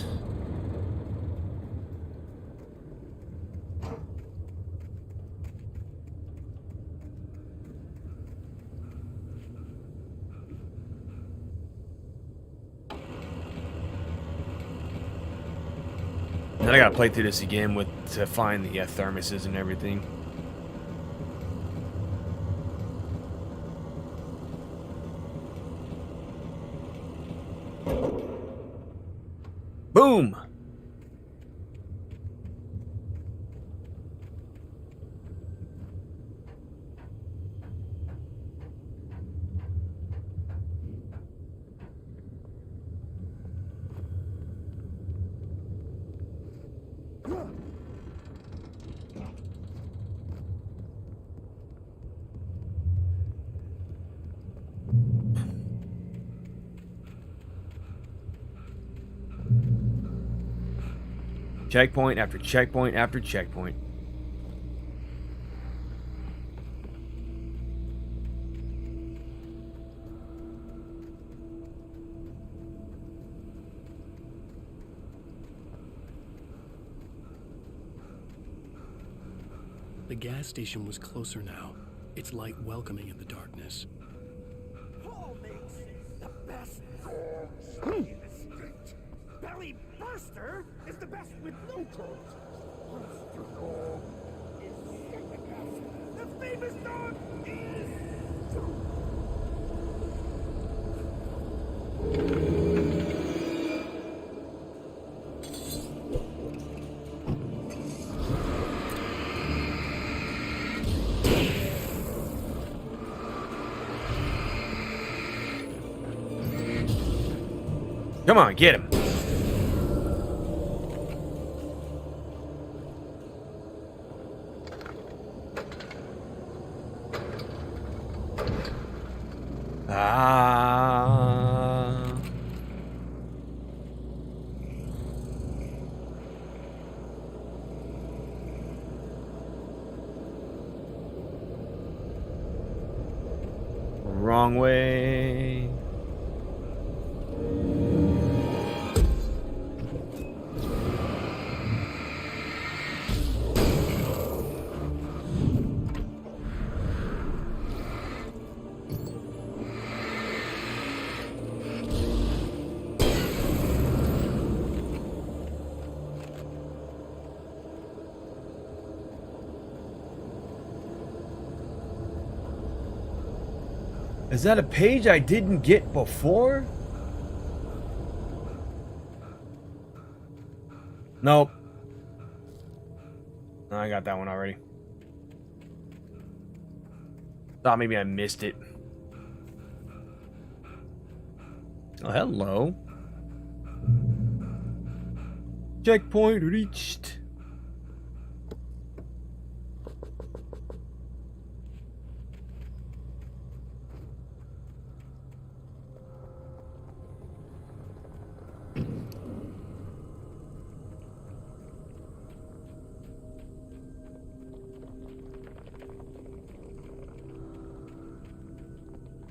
Then I gotta play through this again to find the thermoses and everything. Boom! Checkpoint after checkpoint after checkpoint. The gas station was closer now, its light welcoming in the darkness. Paul makes the best dogs in the state. Belly Only Burster is the best with no clothes. Monster Dog is second best. The famous dog is... Come on, get him. Wrong way. Is that a page I didn't get before? Nope. No, I got that one already. Thought maybe I missed it. Oh, hello. Checkpoint reached.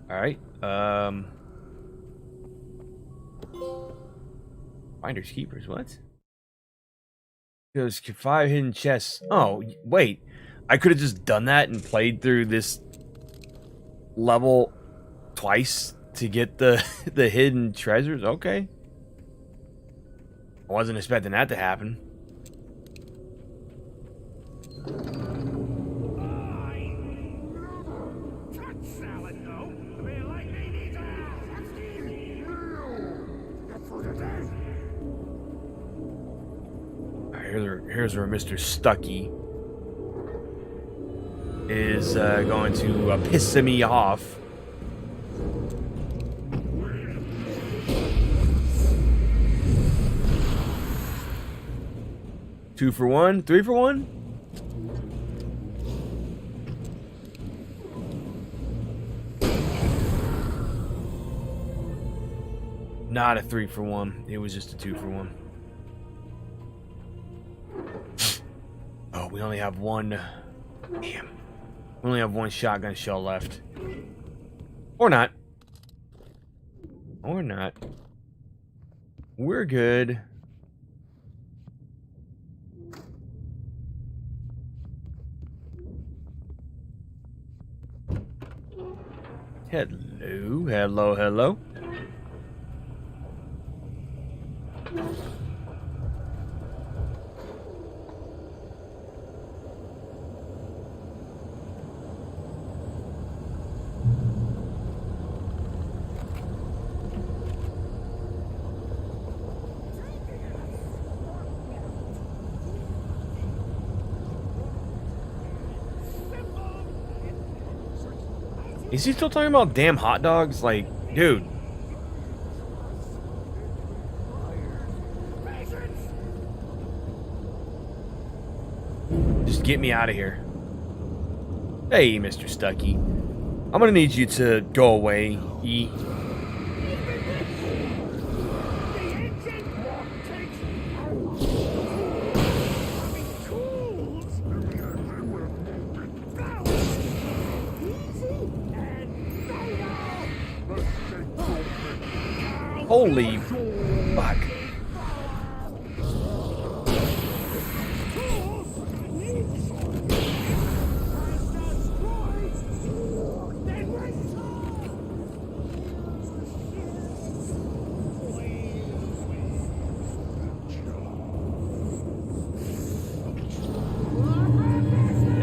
All right. Finders keepers. What? There's 5 hidden chests. Oh, wait. I could have just done that and played through this level twice to get the the hidden treasures. Okay. I wasn't expecting that to happen. Here's where Mr. Stucky is going to piss me off. Two for one, 3 for one. Not a 3 for 1. It was just a 2 for 1. Oh, we only have one. Damn. We only have one shotgun shell left. Or not. Or not. We're good. Hello, hello, hello. Is he still talking about damn hot dogs? Like, dude. Just get me out of here. Hey, Mr. Stucky. I'm gonna need you to go away. Eat. Holy fuck.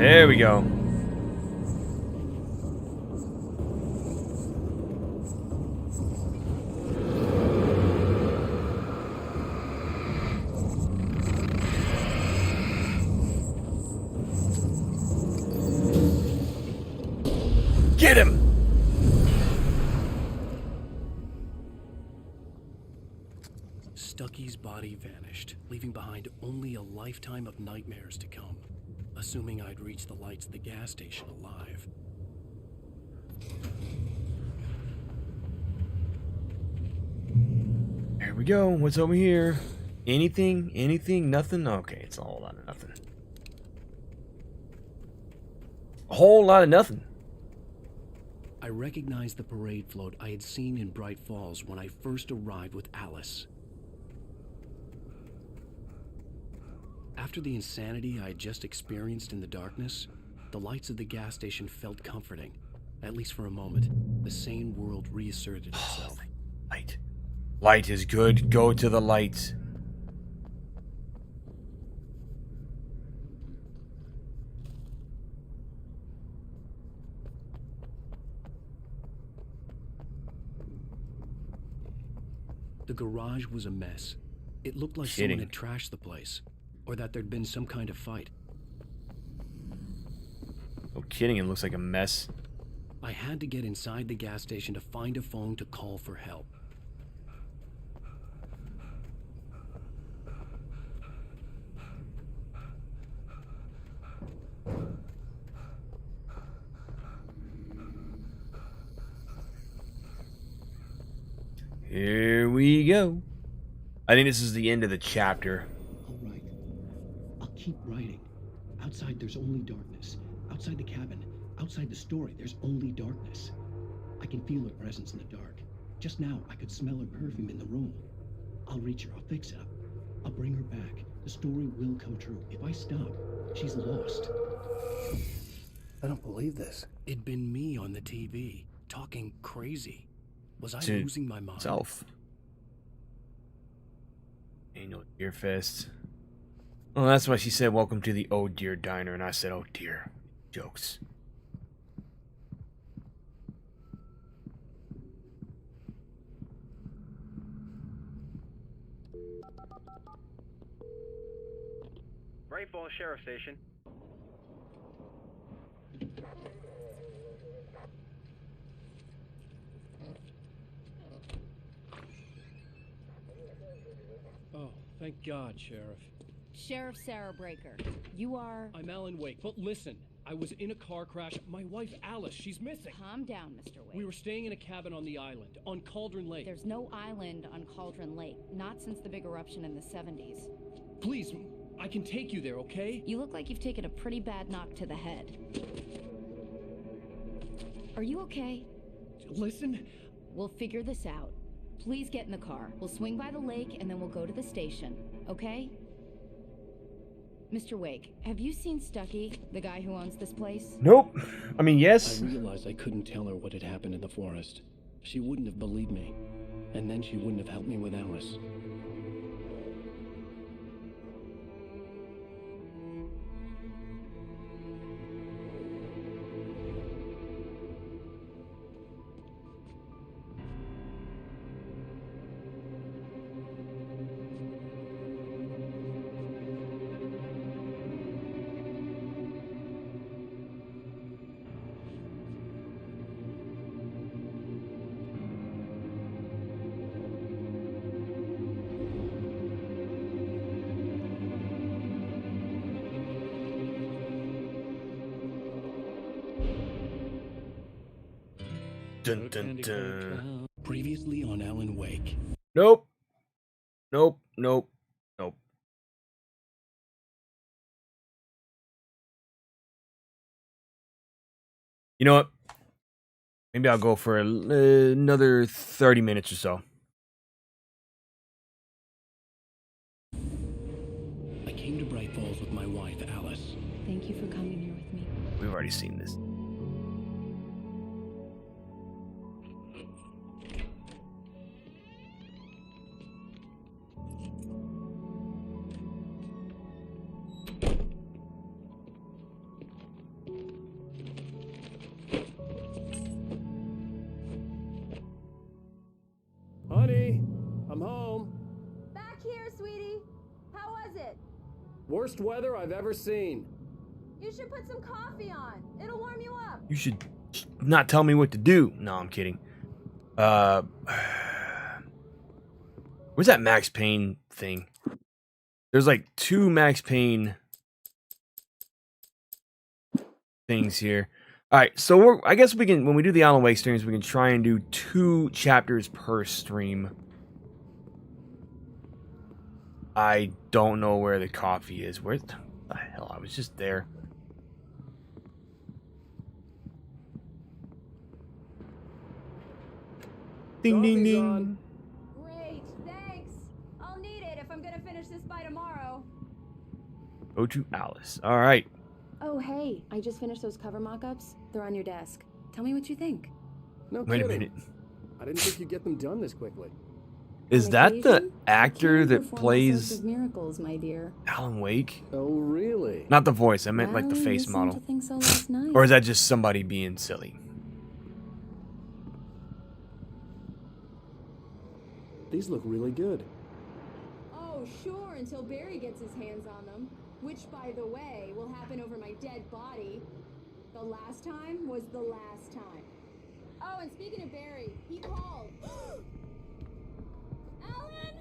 There we go. Get him! Stucky's body vanished, leaving behind only a lifetime of nightmares to come, assuming I'd reach the lights of the gas station alive. There we go. What's over here? Anything? Anything? Nothing? Okay, it's a whole lot of nothing. A whole lot of nothing. I recognized the parade float I had seen in Bright Falls when I first arrived with Alice. After the insanity I had just experienced in the darkness, the lights of the gas station felt comforting. At least for a moment, the sane world reasserted itself. Light. Light is good. Go to the light. The garage was a mess. It looked like someone had trashed the place, or that there'd been some kind of fight. No kidding, it looks like a mess. I had to get inside the gas station to find a phone to call for help. Here we go. I think this is the end of the chapter. All right. I'll keep writing. Outside, there's only darkness. Outside the cabin, outside the story, there's only darkness. I can feel her presence in the dark. Just now, I could smell her perfume in the room. I'll reach her. I'll fix it up. I'll bring her back. The story will come true. If I stop, she's lost. I don't believe this. It'd been me on the TV, talking crazy. Was I To losing my mind? Self. Ain't no deer fest. Well, that's why she said, "Welcome to the Oh Dear Diner," and I said, "Oh dear." Jokes. Bright Falls Sheriff Station. Oh, thank God, Sheriff. Sheriff Sarah Breaker, you are... I'm Alan Wake, but listen, I was in a car crash. My wife, Alice, she's missing. Calm down, Mr. Wake. We were staying in a cabin on the island, on Cauldron Lake. There's no island on Cauldron Lake, not since the big eruption in the 70s. Please, I can take you there, okay? You look like you've taken a pretty bad knock to the head. Are you okay? Listen. We'll figure this out. Please get in the car. We'll swing by the lake and then we'll go to the station, okay? Mr. Wake, have you seen Stucky, the guy who owns this place? Nope. I mean, yes. I realized I couldn't tell her what had happened in the forest. She wouldn't have believed me. And then she wouldn't have helped me with Alice. Dun, dun, dun. Previously on Alan Wake. Nope. Nope. Nope. Nope. You know what? Maybe I'll go for another 30 minutes or so. I came to Bright Falls with my wife, Alice. Thank you for coming here with me. We've already seen this. How was it? Worst weather I've ever seen. You should put some coffee on. It'll warm you up. You should not tell me what to do. No, I'm kidding. Where's that Max Payne thing? There's like 2 Max Payne things here. All right, so I guess we can, when we do the Alan Wake streams, we can try and do 2 chapters per stream. I don't know where the coffee is. Where the hell? I was just there. Ding, ding, ding. Great, thanks. I'll need it if I'm gonna finish this by tomorrow. Go to Alice. All right. Oh, hey, I just finished those cover mock-ups. They're on your desk. Tell me what you think. No Wait a kidding. minute. I didn't think you'd get them done this quickly. Is that the actor that plays miracles, my dear. Alan Wake? Oh, really? Not the voice. I meant like the Well, face you seemed model. to think so last night. Or is that just somebody being silly? These look really good. Oh, sure, until Barry gets his hands on them. Which, by the way, will happen over my dead body. The last time was the last time. Oh, and speaking of Barry, he called. Alan!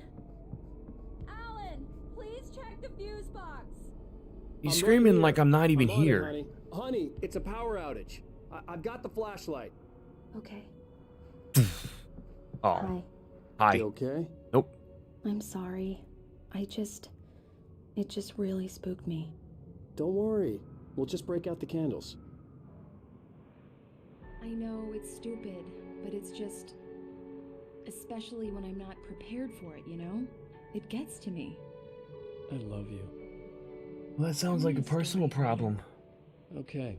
Alan, please check the fuse box. He's screaming like I'm not even I'm on it, here. honey. Honey, it's a power outage. I've got the flashlight. Okay. Oh. Hi. You okay? Nope. I'm sorry. It just really spooked me. Don't worry. We'll just break out the candles. I know it's stupid, but it's just... Especially when I'm not prepared for it, you know? It gets to me. I love you. Well, that sounds like a personal problem. Okay.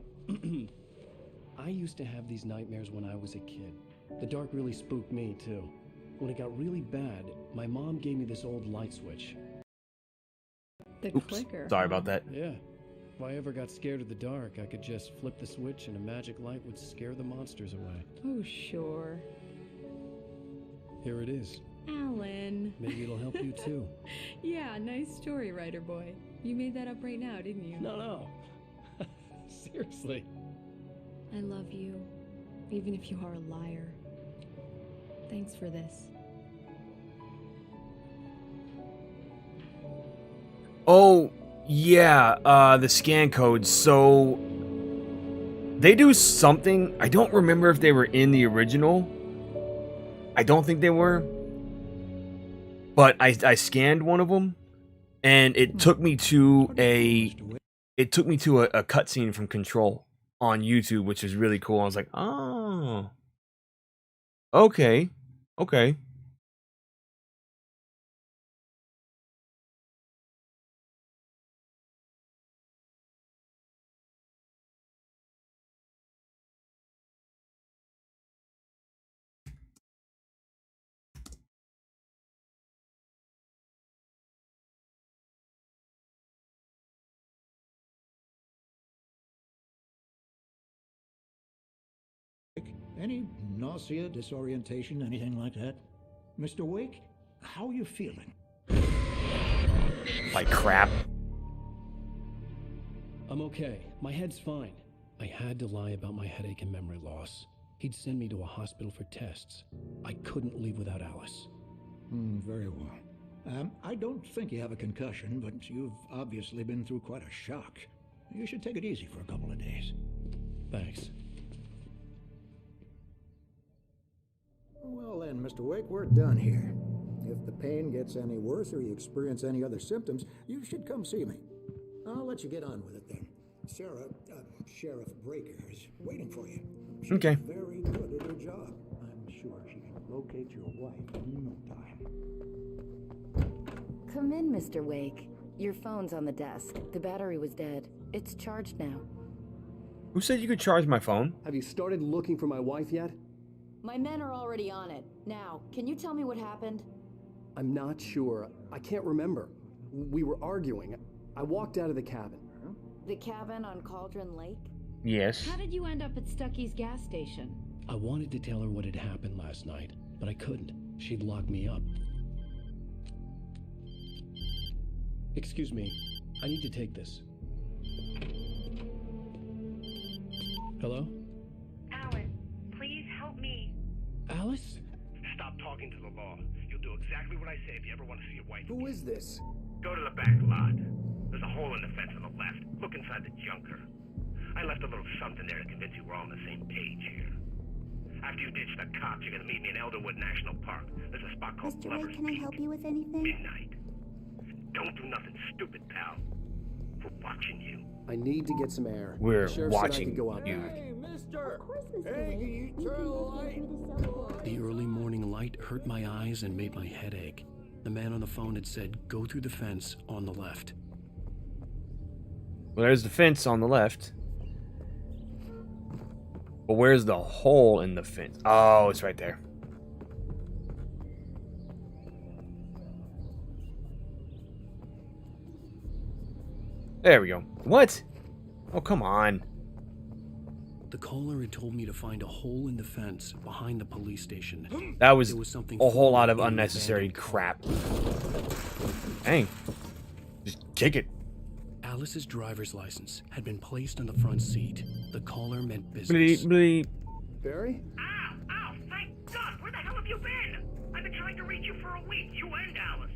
I used to have these nightmares when I was a kid. The dark really spooked me, too. When it got really bad, my mom gave me this old light switch. The Oops. clicker. Sorry about that. Yeah. If I ever got scared of the dark, I could just flip the switch and a magic light would scare the monsters away. Oh, sure. Here it is. Alan. Maybe it'll help you too. Yeah, nice story, writer boy. You made that up right now, didn't you? No. Seriously. I love you, even if you are a liar. Thanks for this. Oh, yeah, the scan codes. So, they do something. I don't remember if they were in the original. I don't think they were. But I scanned one of them, and it took me to a cutscene from Control on YouTube, which is really cool. I was like, oh, okay. Any nausea, disorientation, anything like that? Mr. Wake, how are you feeling? Like crap. I'm okay. My head's fine. I had to lie about my headache and memory loss. He'd send me to a hospital for tests. I couldn't leave without Alice. Very well. I don't think you have a concussion, but you've obviously been through quite a shock. You should take it easy for a couple of days. Thanks. Well then, Mr. Wake, we're done here. If the pain gets any worse or you experience any other symptoms, you should come see me. I'll let you get on with it then. Sheriff Breaker is waiting for you. She's Okay. very good at her job. I'm sure she can locate your wife in no time. Come in, Mr. Wake. Your phone's on the desk. The battery was dead. It's charged now. Who said you could charge my phone? Have you started looking for my wife yet? My men are already on it. Now, can you tell me what happened? I'm not sure. I can't remember. We were arguing. I walked out of the cabin. The cabin on Cauldron Lake? Yes. How did you end up at Stucky's gas station? I wanted to tell her what had happened last night, but I couldn't. She'd locked me up. Excuse me. I need to take this. Hello? Alan, please help me. Alice? Stop talking to the law. You'll do exactly what I say if you ever want to see your wife. Who is this? Go to the back lot. There's a hole in the fence on the left. Look inside the junker. I left a little something there to convince you we're all on the same page here. After you ditch the cops, you're gonna meet me in Elderwood National Park. There's a spot called Mr. Lover's Wake, can I Peak. help you with anything? Midnight. Don't do nothing stupid, pal. We're watching you. I need to get some air. We're The sheriff said I watching could go out you. back. Mister! Of course, Mr. Hey, Wake. can you You turn can the look light? through the cell phone. The early morning light hurt my eyes and made my head ache. The man on the phone had said, go through the fence on the left. Well, there's the fence on the left. But where's the hole in the fence? Oh, it's right there. There we go. What? Oh, come on. The caller had told me to find a hole in the fence behind the police station. That was There was something a whole lot of in an unnecessary abandoned car. crap. Dang. Just kick it. Alice's driver's license had been placed on the front seat. The caller meant Bleep, business. bleep. Barry? Ow! Ow! Thank God! Where the hell have you been? I've been trying to reach you for a week. You and Alice.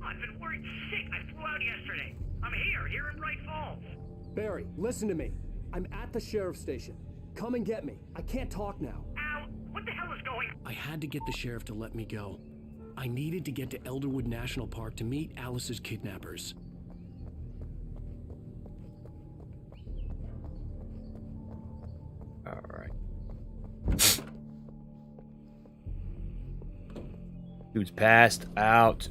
I've been worried sick. I flew out yesterday. I'm here in Bright Falls. Barry, listen to me. I'm at the sheriff's station. Come and get me. I can't talk now. Ow! What the hell is going on? I had to get the sheriff to let me go. I needed to get to Elderwood National Park to meet Alice's kidnappers. Alright. Dude's passed out.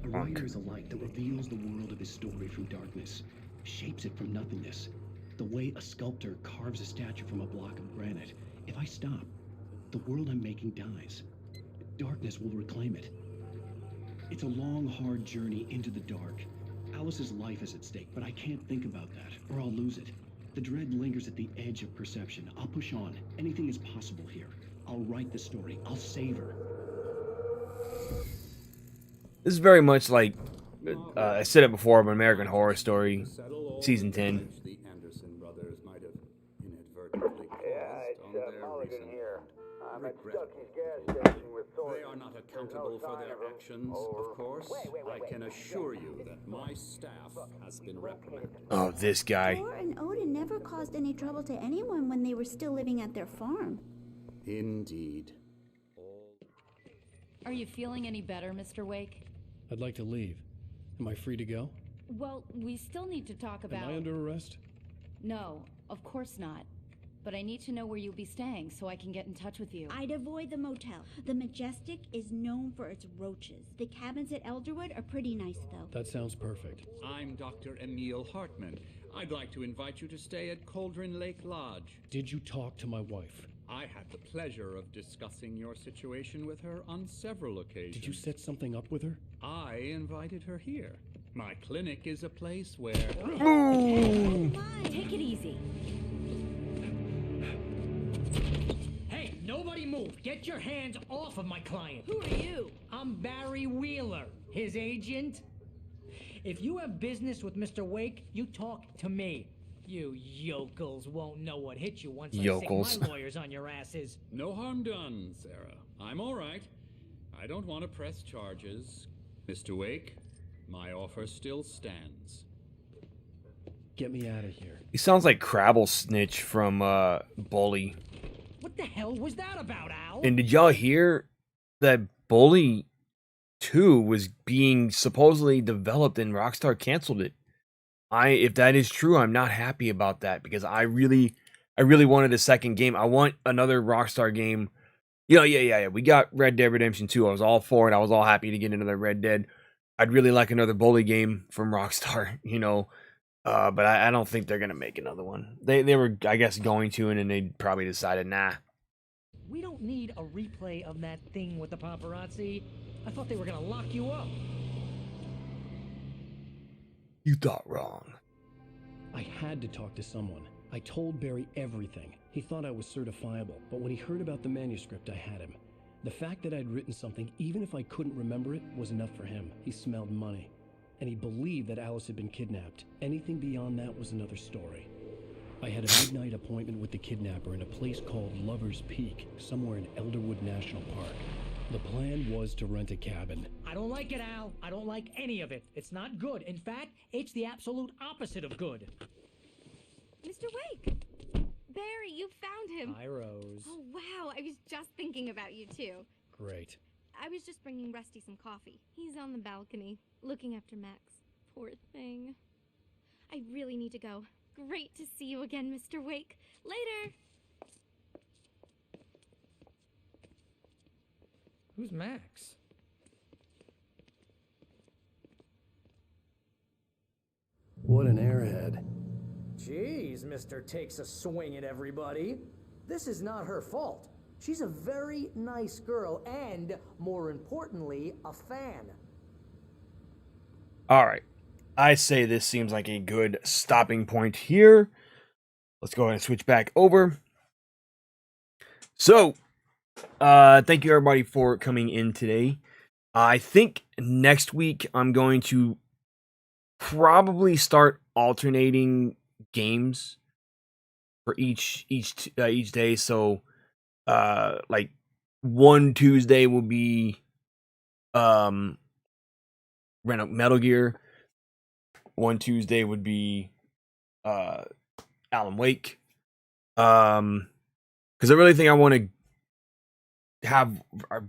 A writer is a light that reveals the world of his story from darkness, shapes it from nothingness. The way a sculptor carves a statue from a block of granite. If I stop, the world I'm making dies. Darkness will reclaim it. It's a long, hard journey into the dark. Alice's life is at stake, but I can't think about that, or I'll lose it. The dread lingers at the edge of perception. I'll push on. Anything is possible here. I'll write the story. I'll save her. This is very much like I said it before, but American Horror Story, season 10. The Anderson brothers might have inadvertently caused on their recent here. I'm at regret. Stucky's gas station with They are not accountable for their actions, of course. I can assure you that my staff has been reprimanded. Oh, this guy. Thor and Odin never caused any trouble to anyone when they were still living at their farm. Indeed. Are you feeling any better, Mr. Wake? I'd like to leave. Am I free to go? Well, we still need to talk about... Am I under arrest? No, of course not. But I need to know where you'll be staying so I can get in touch with you. I'd avoid the motel. The Majestic is known for its roaches. The cabins at Elderwood are pretty nice, though. That sounds perfect. I'm Dr. Emil Hartman. I'd like to invite you to stay at Cauldron Lake Lodge. Did you talk to my wife? I had the pleasure of discussing your situation with her on several occasions. Did you set something up with her? I invited her here. My clinic is a place where... Take it easy. Hey, nobody move. Get your hands off of my client. Who are you? I'm Barry Wheeler, his agent. If you have business with Mr. Wake, you talk to me. You yokels won't know what hit you once Yokels. I stick my lawyers on your asses. No harm done, Sarah. I'm all right. I don't want to press charges. Mr. Wake, my offer still stands. Get me out of here. He sounds like Crabble Snitch from Bully. What the hell was that about, Al? And did y'all hear that Bully 2 was being supposedly developed and Rockstar canceled it? If that is true, I'm not happy about that because I really wanted a second game. I want another Rockstar game. Yeah. We got Red Dead Redemption 2. I was all for it. I was all happy to get another Red Dead. I'd really like another Bully game from Rockstar, but I don't think they're gonna make another one. They were, I guess, going to, and then they probably decided, nah. We don't need a replay of that thing with the paparazzi. I thought they were gonna lock you up. You thought wrong. I had to talk to someone. I told Barry everything. He thought I was certifiable, but when he heard about the manuscript, I had him. The fact that I'd written something, even if I couldn't remember it, was enough for him. He smelled money. and he believed that Alice had been kidnapped. Anything beyond that was another story. I had a midnight appointment with the kidnapper in a place called Lover's Peak, somewhere in Elderwood National Park. The plan was to rent a cabin. I don't like it, Al. I don't like any of it. It's not good. In fact, it's the absolute opposite of good. Mr. Wake! Barry, you found him. Hi, Rose. Oh, wow. I was just thinking about you, too. Great. I was just bringing Rusty some coffee. He's on the balcony, looking after Max. Poor thing. I really need to go. Great to see you again, Mr. Wake. Later! Who's Max? What an airhead. Jeez, Mr. Takes a swing at everybody. This is not her fault. She's a very nice girl and, more importantly, a fan. All right. I say this seems like a good stopping point here. Let's go ahead and switch back over. So, thank you everybody for coming in today. I think next week I'm going to probably start alternating games for each day. So, like one Tuesday will be Metal Gear. One Tuesday would be Alan Wake. Because I really think I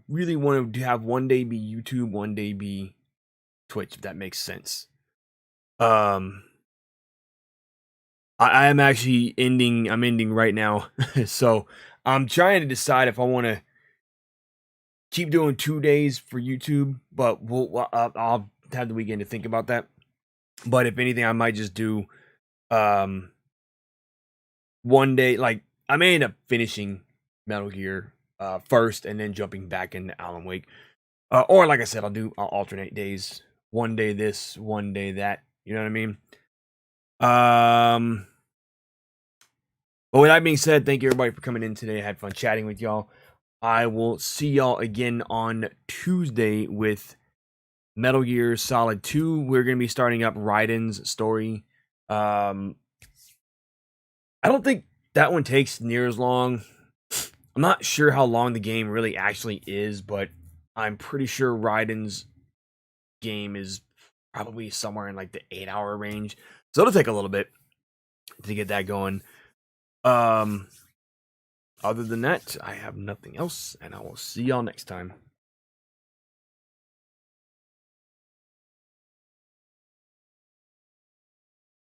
really want to have one day be YouTube, one day be Twitch, if that makes sense. I am actually I'm ending right now. So I'm trying to decide if I want to keep doing 2 days for YouTube, but I'll have the weekend to think about that. But if anything, I might just do one day. Like, I may end up finishing Metal Gear first and then jumping back into Alan Wake. Or like I said, I'll alternate days. One day this, one day that. You know what I mean? But with that being said, thank you everybody for coming in today. I had fun chatting with y'all. I will see y'all again on Tuesday with Metal Gear Solid 2. We're going to be starting up Raiden's story. I don't think that one takes near as long. I'm not sure how long the game really actually is, but I'm pretty sure Raiden's game is probably somewhere in like the 8-hour range. So it'll take a little bit to get that going. Other than that, I have nothing else, and I will see y'all next time.